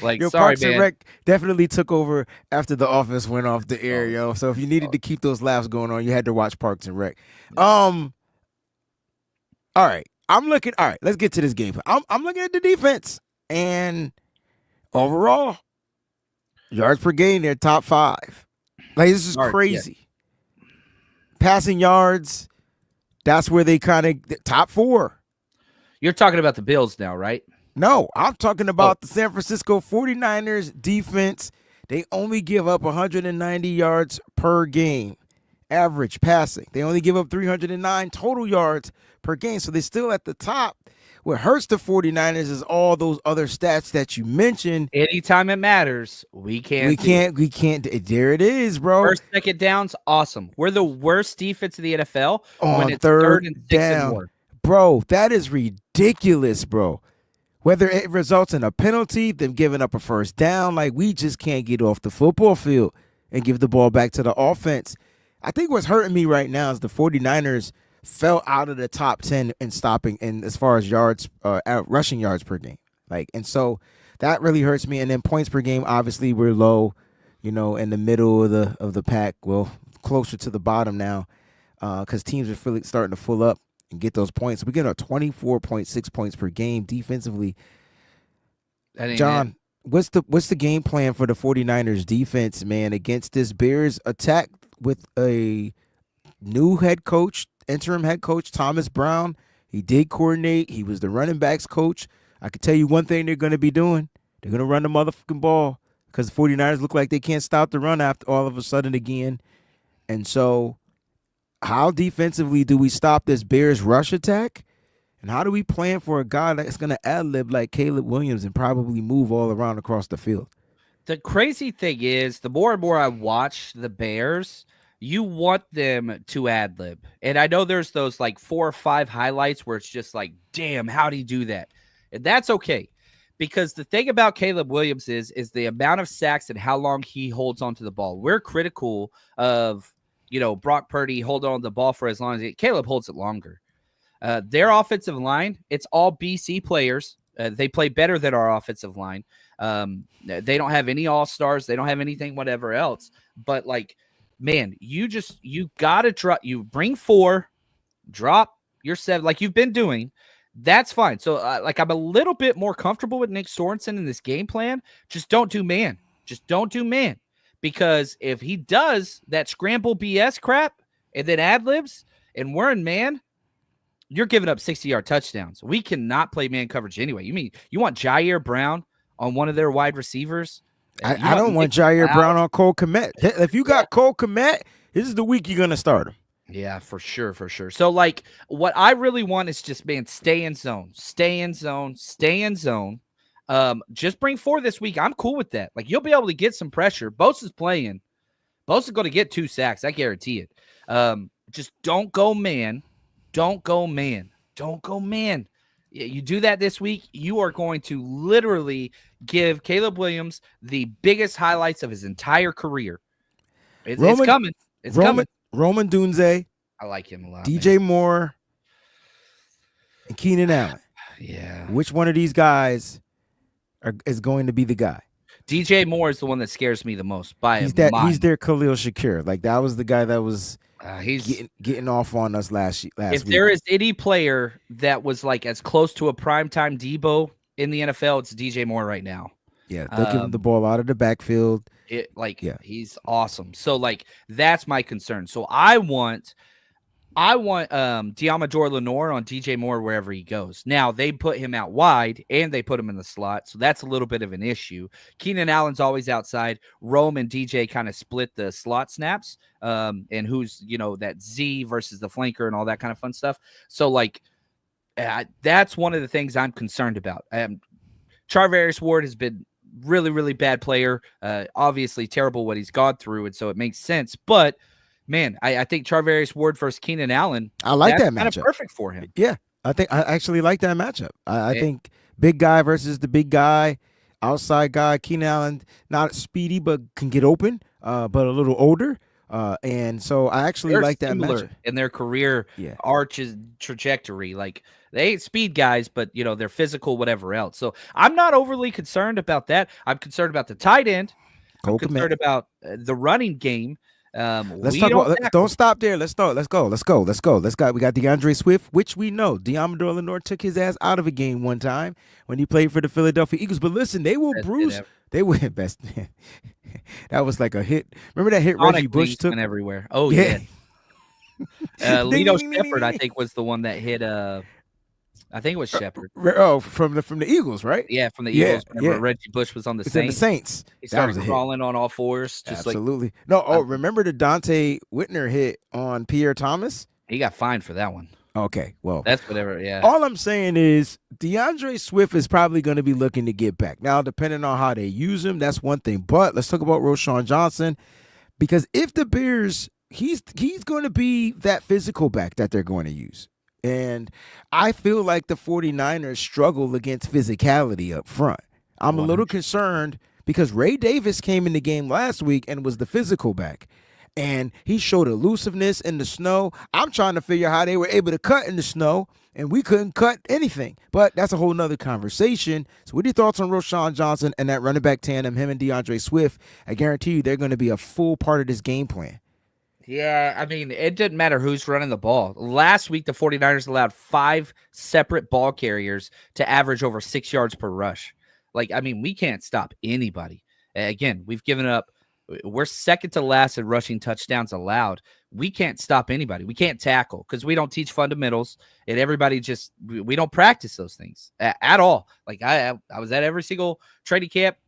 Like, yo, sorry, Parks man. and Rec definitely took over after The Office went off the air, yo. So if you needed to keep those laughs going on, you had to watch Parks and Rec. All right. All right, let's get to this game. I'm looking at the defense, and overall, yards per game, they're top 5. Like, this is crazy. Yeah. Passing yards, that's where they kind of top 4. You're talking about the Bills now, right? No, I'm talking about the San Francisco 49ers defense. They only give up 190 yards per game, average passing. They only give up 309 total yards per game. So they're still at the top. What hurts the 49ers is all those other stats that you mentioned. Anytime it matters, we can't. There it is, bro. First, second downs, awesome. We're the worst defense of the NFL on when it's third and 6 down. and more. Bro, that is ridiculous, bro. Whether it results in a penalty, them giving up a first down, like, we just can't get off the football field and give the ball back to the offense. I think what's hurting me right now is the 49ers fell out of the top 10 in stopping and as far as yards, rushing yards per game. Like, and so that really hurts me. And then points per game, obviously we're low, in the middle of the pack. Well, closer to the bottom now, because teams are really starting to full up and get those points. We get a 24.6 points per game defensively. John, what's the game plan for the 49ers defense, man, against this Bears attack with a new interim head coach, Thomas Brown? He did coordinate. He was the running backs coach. I can tell you one thing they're going to be doing. They're going to run the motherfucking ball because the 49ers look like they can't stop the run after all of a sudden again. And so how defensively do we stop this Bears rush attack? And how do we plan for a guy that's going to ad-lib like Caleb Williams and probably move all around across the field? The crazy thing is, the more and more I watch the Bears, you want them to ad-lib. And I know there's those like 4 or 5 highlights where it's just like, damn, how'd he do that? And that's okay. Because the thing about Caleb Williams is the amount of sacks and how long he holds onto the ball. We're critical of, Brock Purdy holding on to the ball for as long as Caleb holds it longer. Their offensive line, it's all BC players. They play better than our offensive line. They don't have any all-stars. They don't have anything, whatever else. But, like, man, you got to drop. You bring 4, drop your 7, like you've been doing. That's fine. So, I'm a little bit more comfortable with Nick Sorensen in this game plan. Just don't do man. Just don't do man. Because if he does that scramble BS crap and then ad-libs and we're in man, you're giving up 60-yard touchdowns. We cannot play man coverage anyway. You mean you want Jair Brown on one of their wide receivers? I don't want Jair Brown on Cole Kmet. If you got Cole Kmet, this is the week you're going to start him. Yeah, for sure, for sure. So, what I really want is just, man, stay in zone. Stay in zone. Stay in zone. Just bring 4 this week. I'm cool with that. Like, you'll be able to get some pressure. Bosa's playing. Bosa's going to get 2 sacks. I guarantee it. Just don't go man. Don't go man. Don't go man. You do that this week, you are going to literally give Caleb Williams the biggest highlights of his entire career. It's coming. It's coming. Roman Dunze. I like him a lot. DJ Moore and Keenan Allen. Yeah. Which one of these guys is going to be the guy? DJ Moore is the one that scares me the most. He's their Khalil Shakir. Like, that was the guy that was he's getting off on us last week. If there is any player that was like as close to a primetime Debo in the NFL, it's DJ Moore right now. Yeah, they'll give him the ball out of the backfield. He's awesome. So, like, that's my concern. So I want Diamador Lenore on DJ Moore wherever he goes. Now, they put him out wide and they put him in the slot, so that's a little bit of an issue. Keenan Allen's always outside. Rome and DJ kind of split the slot snaps, and who's, that Z versus the flanker and all that kind of fun stuff. So, like, that's one of the things I'm concerned about. Charvarius Ward has been really, really bad player. Obviously terrible what he's gone through, and so it makes sense. But man, I think Charvarius Ward versus Keenan Allen. I like that matchup. Kind of perfect for him. Yeah, I actually like that matchup. I think big guy versus the big guy, outside guy. Keenan Allen, not speedy, but can get open, but a little older. And so I actually like that matchup in their career arches trajectory. Like, they ain't speed guys, but they're physical, whatever else. So I'm not overly concerned about that. I'm concerned about the tight end. I'm concerned about the running game. Don't stop there. Let's go. We got DeAndre Swift, which we know Diamador Lenore took his ass out of a game one time when he played for the Philadelphia Eagles. But listen, they will bruise. They were best. That was like a hit. Remember that hit Reggie Bush took everywhere. Oh yeah. Lito Shepard, I think, was the one that hit. I think it was Shepard. Oh, from the Eagles, right? Yeah, from the Eagles. Remember Reggie Bush was on the Saints. He started crawling on all fours. Absolutely. Remember the Dante Whitner hit on Pierre Thomas? He got fined for that one. Okay, well. That's whatever, yeah. All I'm saying is DeAndre Swift is probably going to be looking to get back. Now, depending on how they use him, that's one thing. But let's talk about Roschon Johnson, because if the Bears, he's going to be that physical back that they're going to use. And I feel like the 49ers struggle against physicality up front. I'm a little concerned because Ray Davis came in the game last week and was the physical back. And he showed elusiveness in the snow. I'm trying to figure out how they were able to cut in the snow, and we couldn't cut anything. But that's a whole nother conversation. So what are your thoughts on Roschon Johnson and that running back tandem, him and DeAndre Swift? I guarantee you they're going to be a full part of this game plan. Yeah, I mean, it didn't matter who's running the ball. Last week, the 49ers allowed 5 separate ball carriers to average over 6 yards per rush. Like, I mean, we can't stop anybody. Again, we've given up. We're second to last in rushing touchdowns allowed. We can't stop anybody. We can't tackle because we don't teach fundamentals, and everybody we don't practice those things at all. Like, I was at every single training camp.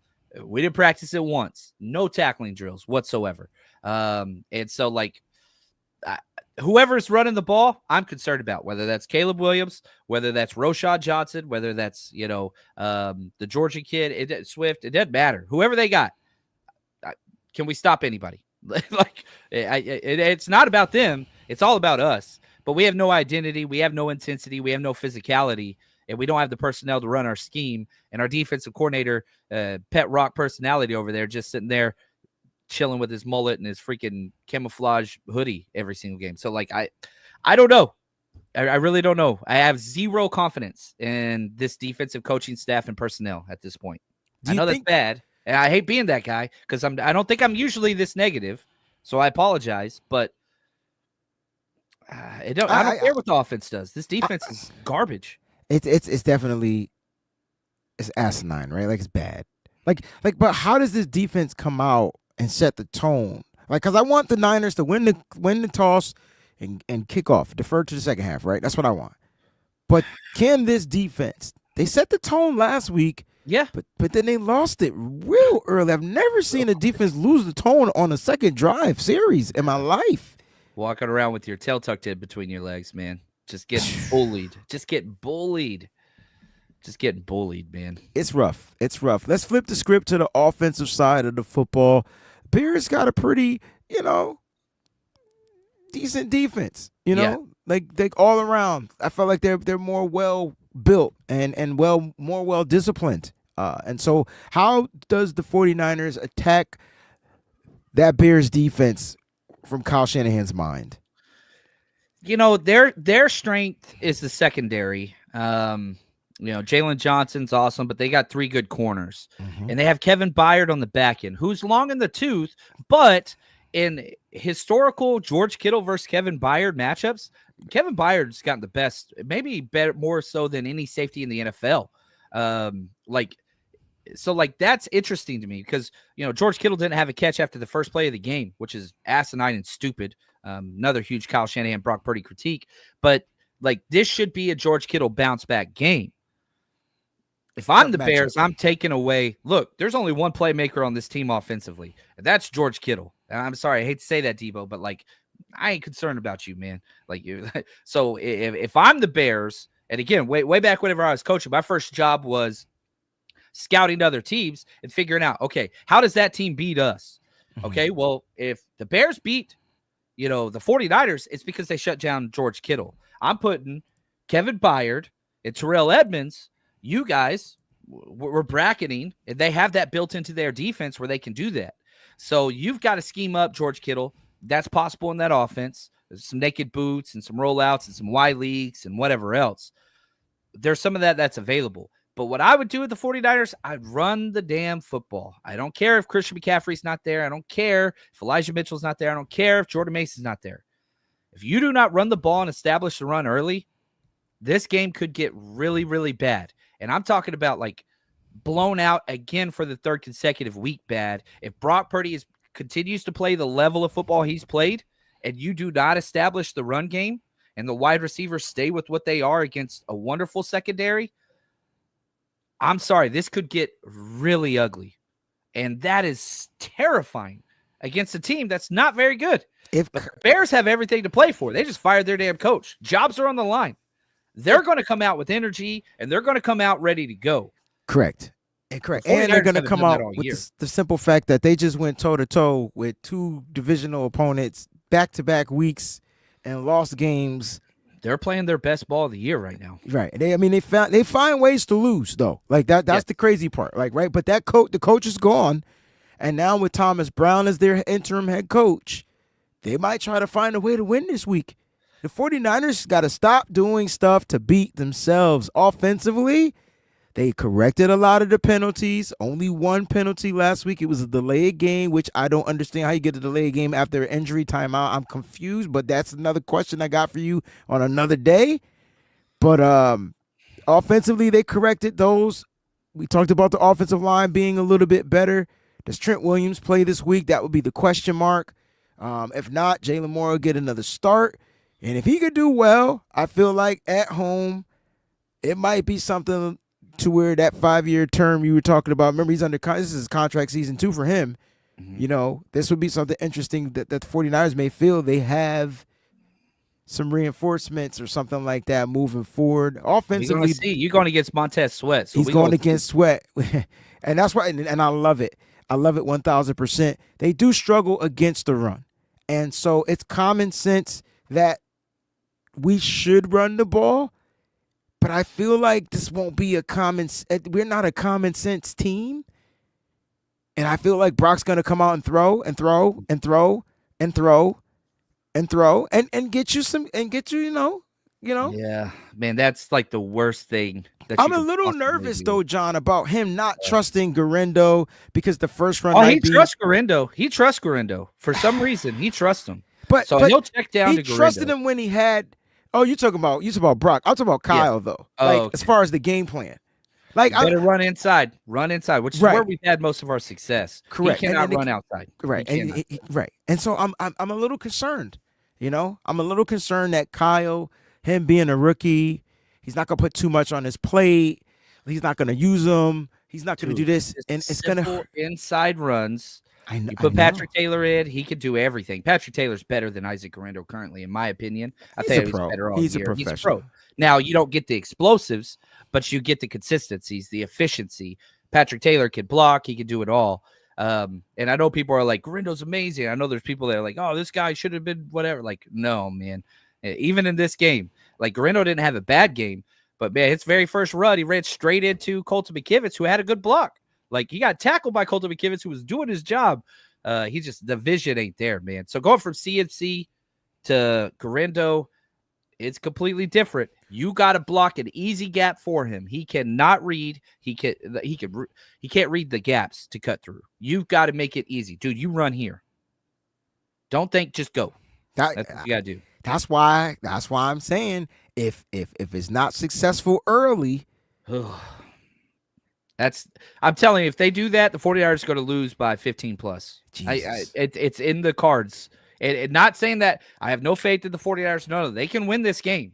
We didn't practice it once. No tackling drills whatsoever. And so, like, whoever's running the ball, I'm concerned about, whether that's Caleb Williams, whether that's Roschon Johnson, whether that's, the Georgia kid, Swift, it doesn't matter. Whoever they got, can we stop anybody? Like, it's not about them. It's all about us. But we have no identity. We have no intensity. We have no physicality. And we don't have the personnel to run our scheme. And our defensive coordinator, pet rock personality over there, just sitting there chilling with his mullet and his freaking camouflage hoodie every single game. So, like, I don't know. I really don't know. I have zero confidence in this defensive coaching staff and personnel at this point. I know that's bad. And I hate being that guy because I don't think I'm usually this negative. So I apologize. But I don't care what the offense does. This defense is garbage. It's definitely asinine, right? Like, it's bad. Like, but how does this defense come out and set the tone? Like, because I want the Niners to win the toss and kick off, defer to the second half, right? That's what I want. But can this defense? They set the tone last week. Yeah. But then they lost it real early. I've never seen a defense lose the tone on a second drive series in my life. Walking around with your tail tucked in between your legs, man. Just get bullied. Just get bullied. just getting bullied, man. It's rough. It's rough. Let's flip the script to the offensive side of the football. Bears got a pretty, decent defense. Yeah. Like all around. I felt like they're more well built and more well disciplined. And so how does the 49ers attack that Bears defense from Kyle Shanahan's mind? Their strength is the secondary. Jalen Johnson's awesome, but they got 3 good corners. And they have Kevin Byard on the back end, who's long in the tooth, but in historical George Kittle versus Kevin Byard matchups, Kevin Byard's gotten the best, maybe better, more so than any safety in the NFL. So that's interesting to me because, George Kittle didn't have a catch after the first play of the game, which is asinine and stupid. Another huge Kyle Shanahan, Brock Purdy critique. But, this should be a George Kittle bounce back game. If I'm the Bears, I'm taking away. Look, there's only one playmaker on this team offensively, and that's George Kittle. And I'm sorry, I hate to say that, Debo, but I ain't concerned about you, man. So if I'm the Bears, and again, way back whenever I was coaching, my first job was scouting other teams and figuring out, okay, how does that team beat us? Okay, well, if the Bears beat, the 49ers, it's because they shut down George Kittle. I'm putting Kevin Byard and Terrell Edmonds. You guys were bracketing, and they have that built into their defense where they can do that. So you've got to scheme up George Kittle. That's possible in that offense. There's some naked boots and some rollouts and some Y leaks and whatever else. There's some of that's available. But what I would do with the 49ers, I'd run the damn football. I don't care if Christian McCaffrey's not there. I don't care if Elijah Mitchell's not there. I don't care if Jordan Mason's not there. If you do not run the ball and establish the run early, this game could get really, really bad. And I'm talking about blown out again for the 3rd consecutive week bad. If Brock Purdy continues to play the level of football he's played and you do not establish the run game and the wide receivers stay with what they are against a wonderful secondary, I'm sorry, this could get really ugly. And that is terrifying against a team that's not very good. But the Bears have everything to play for. They just fired their damn coach. Jobs are on the line. They're going to come out with energy, and they're going to come out ready to go. Correct. And they're going to come out with the simple fact that they just went toe-to-toe with 2 divisional opponents back-to-back weeks and lost games. They're playing their best ball of the year right now. Right. They find ways to lose, though. That's the crazy part. Right? But the coach is gone, and now with Thomas Brown as their interim head coach, they might try to find a way to win this week. The 49ers got to stop doing stuff to beat themselves. Offensively, they corrected a lot of the penalties. Only 1 penalty last week. It was a delayed game, which I don't understand how you get a delayed game after an injury timeout. I'm confused, but that's another question I got for you on another day. But offensively, they corrected those. We talked about the offensive line being a little bit better. Does Trent Williams play this week? That would be the question mark. If not, Jalen Moore will get another start. And if he could do well, I feel like at home, it might be something to where that 5-year term you were talking about. Remember, he's this is contract season 2 for him. This would be something interesting that the 49ers may feel they have some reinforcements or something like that moving forward. Offensively, you're going against Montez Sweat. So he's going against Sweat. And that's why, and I love it. I love it 1,000%. They do struggle against the run. And so it's common sense that we should run the ball, but I feel like this won't be we're not a common sense team. And I feel like Brock's going to come out and throw and throw and throw and throw and throw and get you Yeah, man, that's the worst thing. I'm a little nervous though, John, about him not trusting Garendo because the first run. He trusts Garendo. He trusts Garendo for some reason. He trusts him. But he'll check down to Garendo. He trusted him when he had. Oh, you talking about Brock? I'm talking about Kyle though. Okay. As far as the game plan, better run inside, which is where we've had most of our success. Correct. He cannot run outside. Right. Right. And so I'm a little concerned. I'm a little concerned that Kyle, him being a rookie, he's not gonna put too much on his plate. He's not gonna use them. He's not gonna do this, and it's gonna inside runs. You I put know. Patrick Taylor in, he could do everything. Patrick Taylor's better than Isaac Guerrero currently, in my opinion. I He's a think he's pro. better all He's a year. He's a pro. professional. Now, you don't get the explosives, but you get the consistencies, the efficiency. Patrick Taylor can block. He can do it all. And I know people are like, Guerendo's amazing. I know there's people that are like, oh, this guy should have been whatever. Like, no, man. Even in this game, like Guerrero didn't have a bad game, but man, his very first run, he ran straight into Colton McKivitz, who had a good block. Like, he got tackled by Colton McKivitz, who was doing his job. He just, the vision ain't there, man. So going from CMC to Guerrero, it's completely different. You got to block an easy gap for him. He cannot read. He can't read the gaps to cut through. You've got to make it easy, dude. You run here. Don't think, just go. That's what you got to do. That's why I'm saying if it's not successful early, I'm telling you, if they do that, the 49ers are going to lose by 15 plus. It's in the cards. And not saying that I have no faith in the 49ers. No, they can win this game.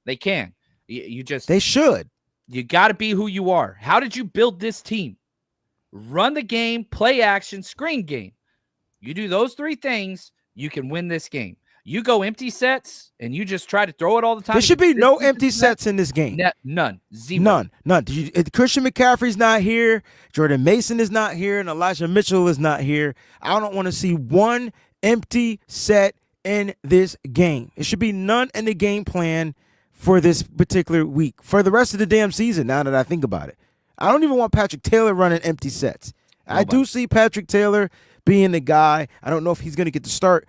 They can. They should. You got to be who you are. How did you build this team? Run the game, play action, screen game. You do those three things, you can win this game. You go empty sets and you just try to throw it all the time. There should be no empty sets in this game. None. Zero. None. Christian McCaffrey's not here. Jordan Mason is not here. And Elijah Mitchell is not here. I don't want to see one empty set in this game. It should be none in the game plan for this particular week. For the rest of the damn season, now that I think about it. I don't even want Patrick Taylor running empty sets. Nobody. I do see Patrick Taylor being the guy. I don't know if he's going to get the start.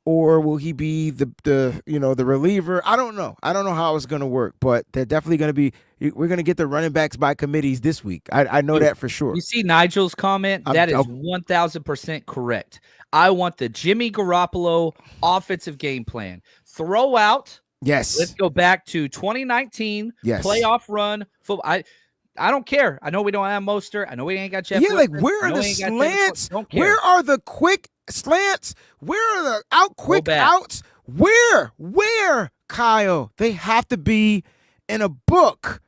Or will he be the reliever? I don't know. I don't know how it's going to work, but they're definitely going to be. We're going to get the running backs by committees this week. I know that for sure. You see Nigel's comment? That is 1,000% correct. I want the Jimmy Garoppolo offensive game plan. Throw out. Yes. Let's go back to 2019. Yes. Playoff run. Football. I don't care. I know we don't have Mostert. I know we ain't got Jeff. Yeah, like where are the slants? Where are the quick slants? Where are the quick outs? Where, Kyle? They have to be in a book.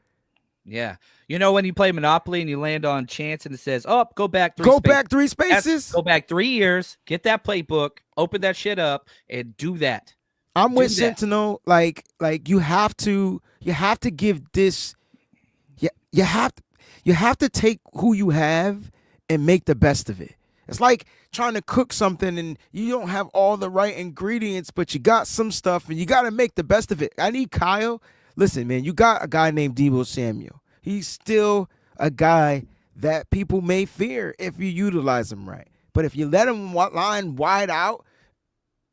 Yeah. You know when you play Monopoly and you land on chance and it says, oh, go back 3 spaces. Back 3 spaces. Go back 3 years, get that playbook, open that shit up, and do that. I'm with Sentinel. Like you have to give this. You have to take who you have and make the best of it. It's like trying to cook something and you don't have all the right ingredients, but you got some stuff and you got to make the best of it. I need Kyle. Listen, man, you got a guy named Deebo Samuel. He's still a guy that people may fear if you utilize him right. But if you let him line wide out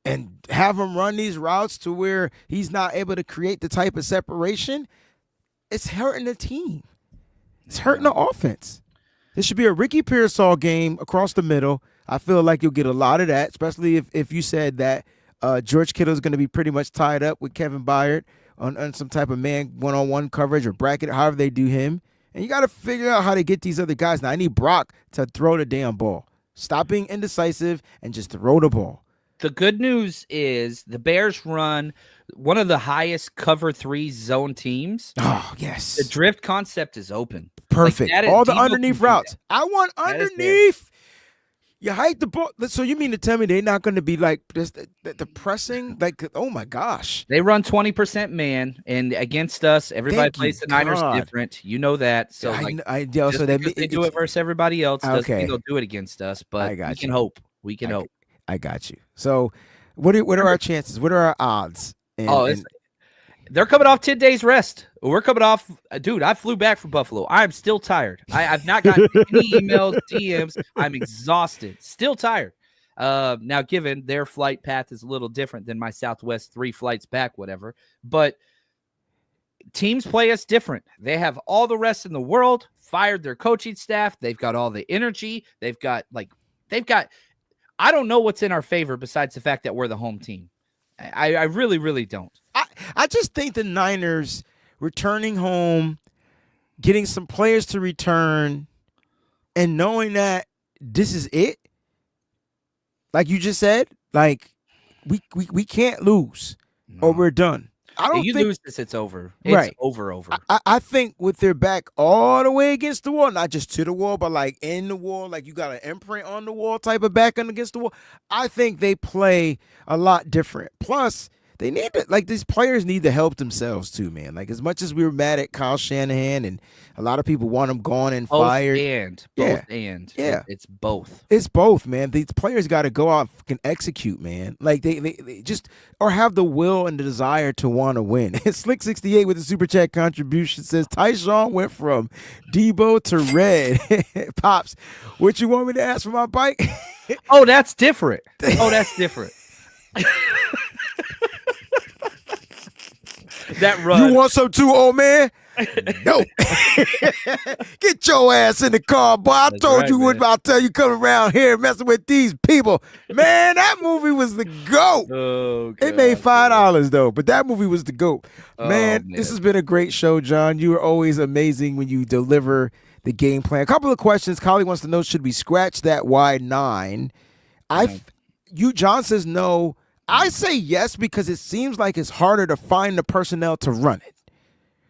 and have him run these routes to where he's not able to create the type of separation, it's hurting the team. It's hurting the offense. This should be a Ricky Pearsall game across the middle. I feel like you'll get a lot of that, especially if you said that George Kittle is going to be pretty much tied up with Kevin Byard on some type of man one-on-one coverage or bracket, however they do him. And you got to figure out how to get these other guys. Now, I need Brock to throw the damn ball. Stop being indecisive and just throw the ball. The good news is the Bears run one of the highest cover 3 zone teams. Oh, yes. The drift concept is open. Perfect. Like all the underneath routes. I want underneath. You hike the ball. So you mean to tell me they're not going to be like just the pressing? Like, oh, my gosh. They run 20% man, and against us, everybody plays the Niners different. You know that. So they do it versus everybody else. Doesn't mean they'll do it against us, but we can hope. We can hope. I got you. So what are our chances? What are our odds? They're coming off 10 days rest. We're coming off. Dude, I flew back from Buffalo. I'm still tired. I've not gotten any emails, DMs. I'm exhausted. Still tired. Now, given their flight path is a little different than my Southwest 3 flights back, whatever. But teams play us different. They have all the rest in the world, fired their coaching staff. They've got all the energy. They've got I don't know what's in our favor besides the fact that we're the home team. I really, really don't. I just think the Niners returning home, getting some players to return, and knowing that this is it, like you just said, like we can't lose or we're done. I If don't you think lose this, it's over. It's right. over. I think with their back all the way against the wall, not just to the wall, but like in the wall, like you got an imprint on the wall type of back against the wall. I think they play a lot different. Plus, they need to like these players need to help themselves too, man. Like as much as we were mad at Kyle Shanahan and a lot of people want him gone and fired. Both Yeah, and. yeah. It's both. It's both, man. These players got to go out and fucking execute, man. Like they just or have the will and the desire to want to win. Slick68 with the super chat contribution says Tyshawn went from Debo to Red. Pops, what you want me to ask for my bike? Oh, that's different. That run. You want some too, old man? No. Get your ass in the car, boy. I told you what I'll tell you come around here messing with these people. Man, that movie was the GOAT. Oh, it made $5 though, but that movie was the GOAT. Man, man, this has been a great show, John. You are always amazing when you deliver the game plan. A couple of questions. Collie wants to know, should we scratch that wide 9? John says no. I say yes because it seems like it's harder to find the personnel to run it.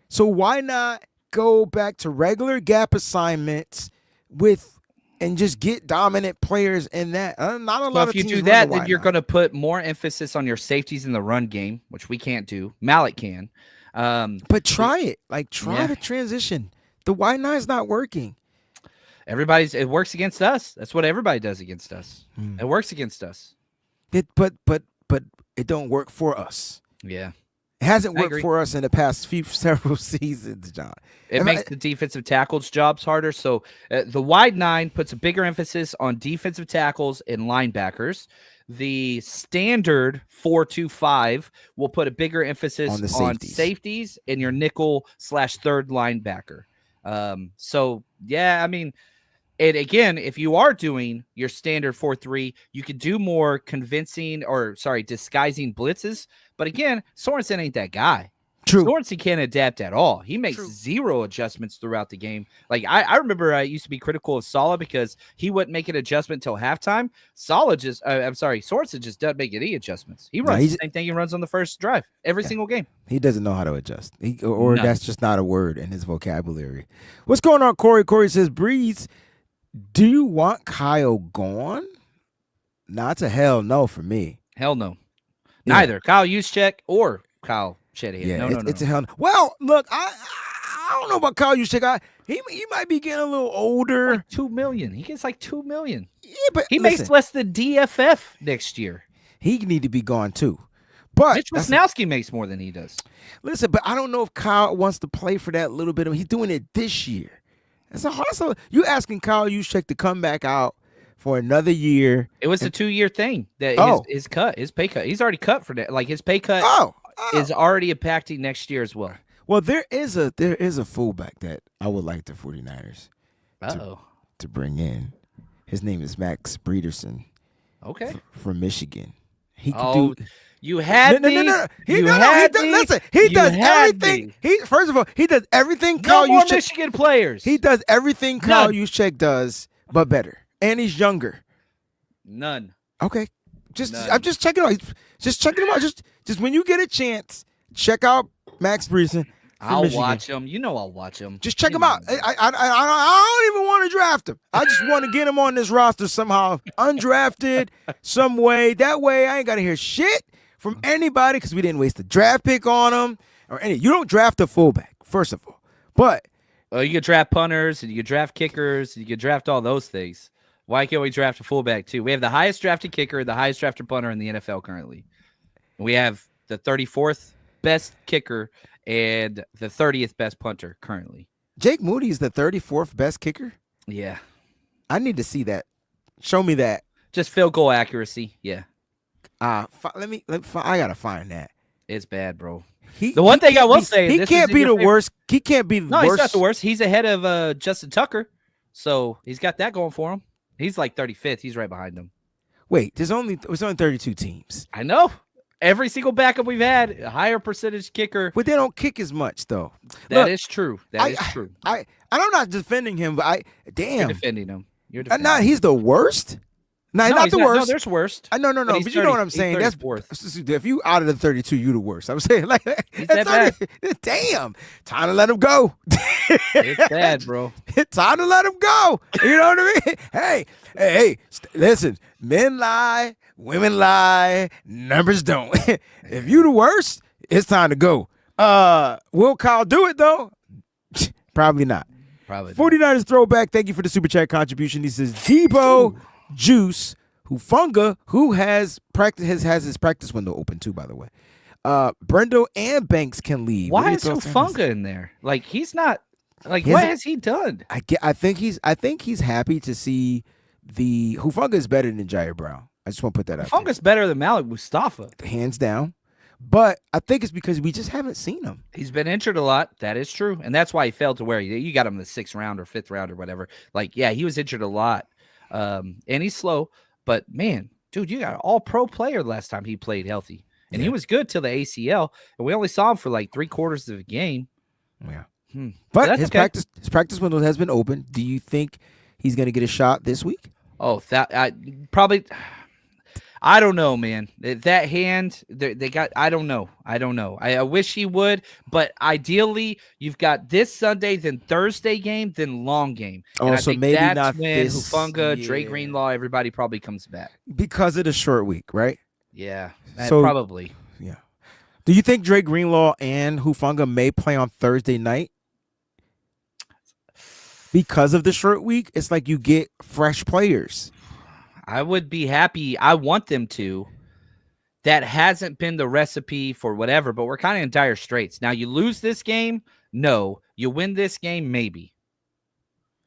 So why not go back to regular gap assignments and just get dominant players in that? Not a lot of teams. If you do that, then you're going to put more emphasis on your safeties in the run game, which we can't do. Malik can. But try it. Like try the transition. The wide 9's not working. It works against us. That's what everybody does against us. It works against us. But it don't work for us. Yeah. It hasn't worked for us in the past several seasons, John. It makes the defensive tackles' jobs harder. So the wide 9 puts a bigger emphasis on defensive tackles and linebackers. The standard 4-2-5 will put a bigger emphasis on safeties and your nickel/third linebacker. So, yeah, I mean, and again, if you are doing your standard 4-3, you could do more disguising blitzes. But again, Sorensen ain't that guy. True. Sorensen can't adapt at all. He makes zero adjustments throughout the game. Like I remember I used to be critical of Saleh because he wouldn't make an adjustment until halftime. Sorensen just doesn't make any adjustments. He runs the same thing he runs on the first drive every single game. He doesn't know how to adjust. That's just not a word in his vocabulary. What's going on, Corey? Corey says, Breeze, do you want Kyle gone? Not a hell no for me. Hell no. Neither Kyle Juszczyk or Kyle Shanahan. Yeah, no. It's a hell no. Well, look, I don't know about Kyle Juszczyk. He might be getting a little older. Like $2 million. He gets like $2 million. Yeah, but he makes less than DFF next year. He need to be gone too. But Mitch Wisnowski makes more than he does. Listen, but I don't know if Kyle wants to play for that little bit. He's doing it this year. It's a hustle. You asking Kyle Juszczyk to come back out for another year? It was a 2-year thing. That his pay cut. He's already cut for that. Like his pay cut is already impacting next year as well. Well, there is a fullback that I would like the 49ers to bring in. His name is Max Breederson. Okay. From Michigan. He could do. You had me. No. He does everything. First of all, he does everything. No more Michigan players. He does everything Kyle Juszczyk does, but better, and he's younger. None. Okay, I'm just checking out. Just checking him out. Just when you get a chance, check out Max Breeson. I'll watch him. You know I'll watch him. Just check him out. I don't even want to draft him. I just want to get him on this roster somehow, undrafted, some way. That way, I ain't got to hear shit from anybody because we didn't waste a draft pick on him or any. You don't draft a fullback, first of all. But you could draft punters and you could draft kickers and you could draft all those things. Why can't we draft a fullback too? We have the highest drafted kicker, the highest drafted punter in the NFL currently. We have the 34th best kicker and the 30th best punter currently. Jake Moody is the 34th best kicker? Yeah. I need to see that. Show me that. Just field goal accuracy. Yeah. I gotta find that. It's bad, bro. The one thing I will say, he can't be the worst. He can't be the worst. No, he's not the worst. He's ahead of Justin Tucker, so he's got that going for him. He's like 35th. He's right behind him. Wait, there's only 32 teams. I know. Every single backup we've had, a higher percentage kicker. But they don't kick as much, though. That is true. That is true. I'm not defending him, but damn. You're defending him. He's the worst? No, No, not he's the not. No, worst. there's worst. No. But he's But you know what I'm 30 he's saying. That's 34th. if you out of the 32, you the worst. I'm saying like He's that bad. damn, time to let him go. It's bad, bro. Time to let him go. You know what I mean? Hey, listen, men lie, women lie, numbers don't. If you the worst, it's time to go. Will Kyle do it though? Probably not. Probably 49ers throwback. Thank you for the super chat contribution. He says Debo Juice Hufunga, who has his practice window open too, by the way. Brendo and Banks can leave. Why is Hufunga in there? Like he's not. Like what has he done? I think he's happy to see the Hufunga is better than Jair Brown. I just want to put that out. Hufunga's better than Malik Mustafa, hands down. But I think it's because we just haven't seen him. He's been injured a lot. That is true. And that's why he failed to wear. You got him in the 6th round or 5th round or whatever. Like, yeah, he was injured a lot. And he's slow. But, man, dude, you got an all-pro player last time he played healthy. And he was good till the ACL. And we only saw him for like 3/4 of a game. Yeah. But his practice window has been open. Do you think he's going to get a shot this week? Oh, probably – I don't know, man. That hand, they got. I don't know. I wish he would, but ideally, you've got this Sunday, then Thursday game, then long game. And I so think maybe that's not when this. Hufunga, Dre Greenlaw, everybody probably comes back because of the short week, right? Yeah, so probably. Yeah. Do you think Dre Greenlaw and Hufunga may play on Thursday night? Because of the short week, it's like you get fresh players. I would be happy. I want them to. That hasn't been the recipe for whatever, but we're kind of in dire straits. Now, you lose this game? No. You win this game? Maybe.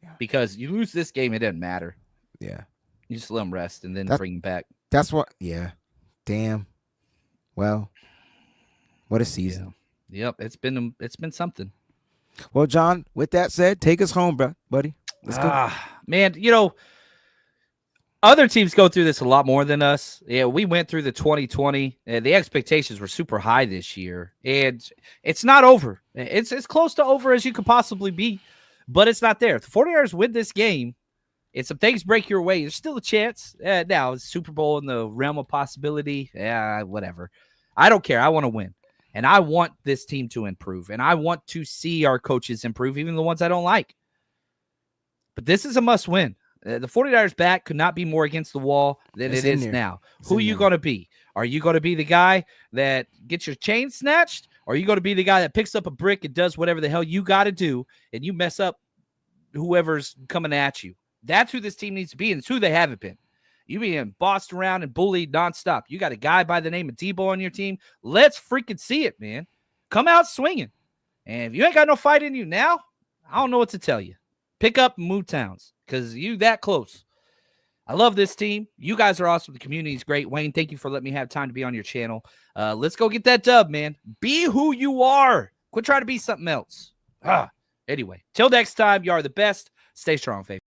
Yeah. Because you lose this game, it doesn't matter. Yeah. You just let them rest and then bring them back. That's what, yeah. Damn. Well, what a season. Yeah. Yep. It's been something. Well, John, with that said, take us home, buddy. Let's go. Man, other teams go through this a lot more than us. Yeah, we went through the 2020. The expectations were super high this year, and it's not over. It's as close to over as you could possibly be, but it's not there. If the 49ers win this game, and some things break your way, there's still a chance. Now, is Super Bowl in the realm of possibility? Yeah, whatever. I don't care. I want to win, and I want this team to improve, and I want to see our coaches improve, even the ones I don't like. But this is a must-win. The 49ers back could not be more against the wall than it is now. Who are you going to be? Are you going to be the guy that gets your chain snatched? Or are you going to be the guy that picks up a brick and does whatever the hell you got to do and you mess up whoever's coming at you? That's who this team needs to be, and it's who they haven't been. You being bossed around and bullied nonstop. You got a guy by the name of Debo on your team. Let's freaking see it, man. Come out swinging. And if you ain't got no fight in you now, I don't know what to tell you. Pick up and move towns because you that close. I love this team. You guys are awesome. The community is great. Wayne, thank you for letting me have time to be on your channel. Let's go get that dub, man. Be who you are. Quit trying to be something else. Anyway, till next time, you are the best. Stay strong, faith.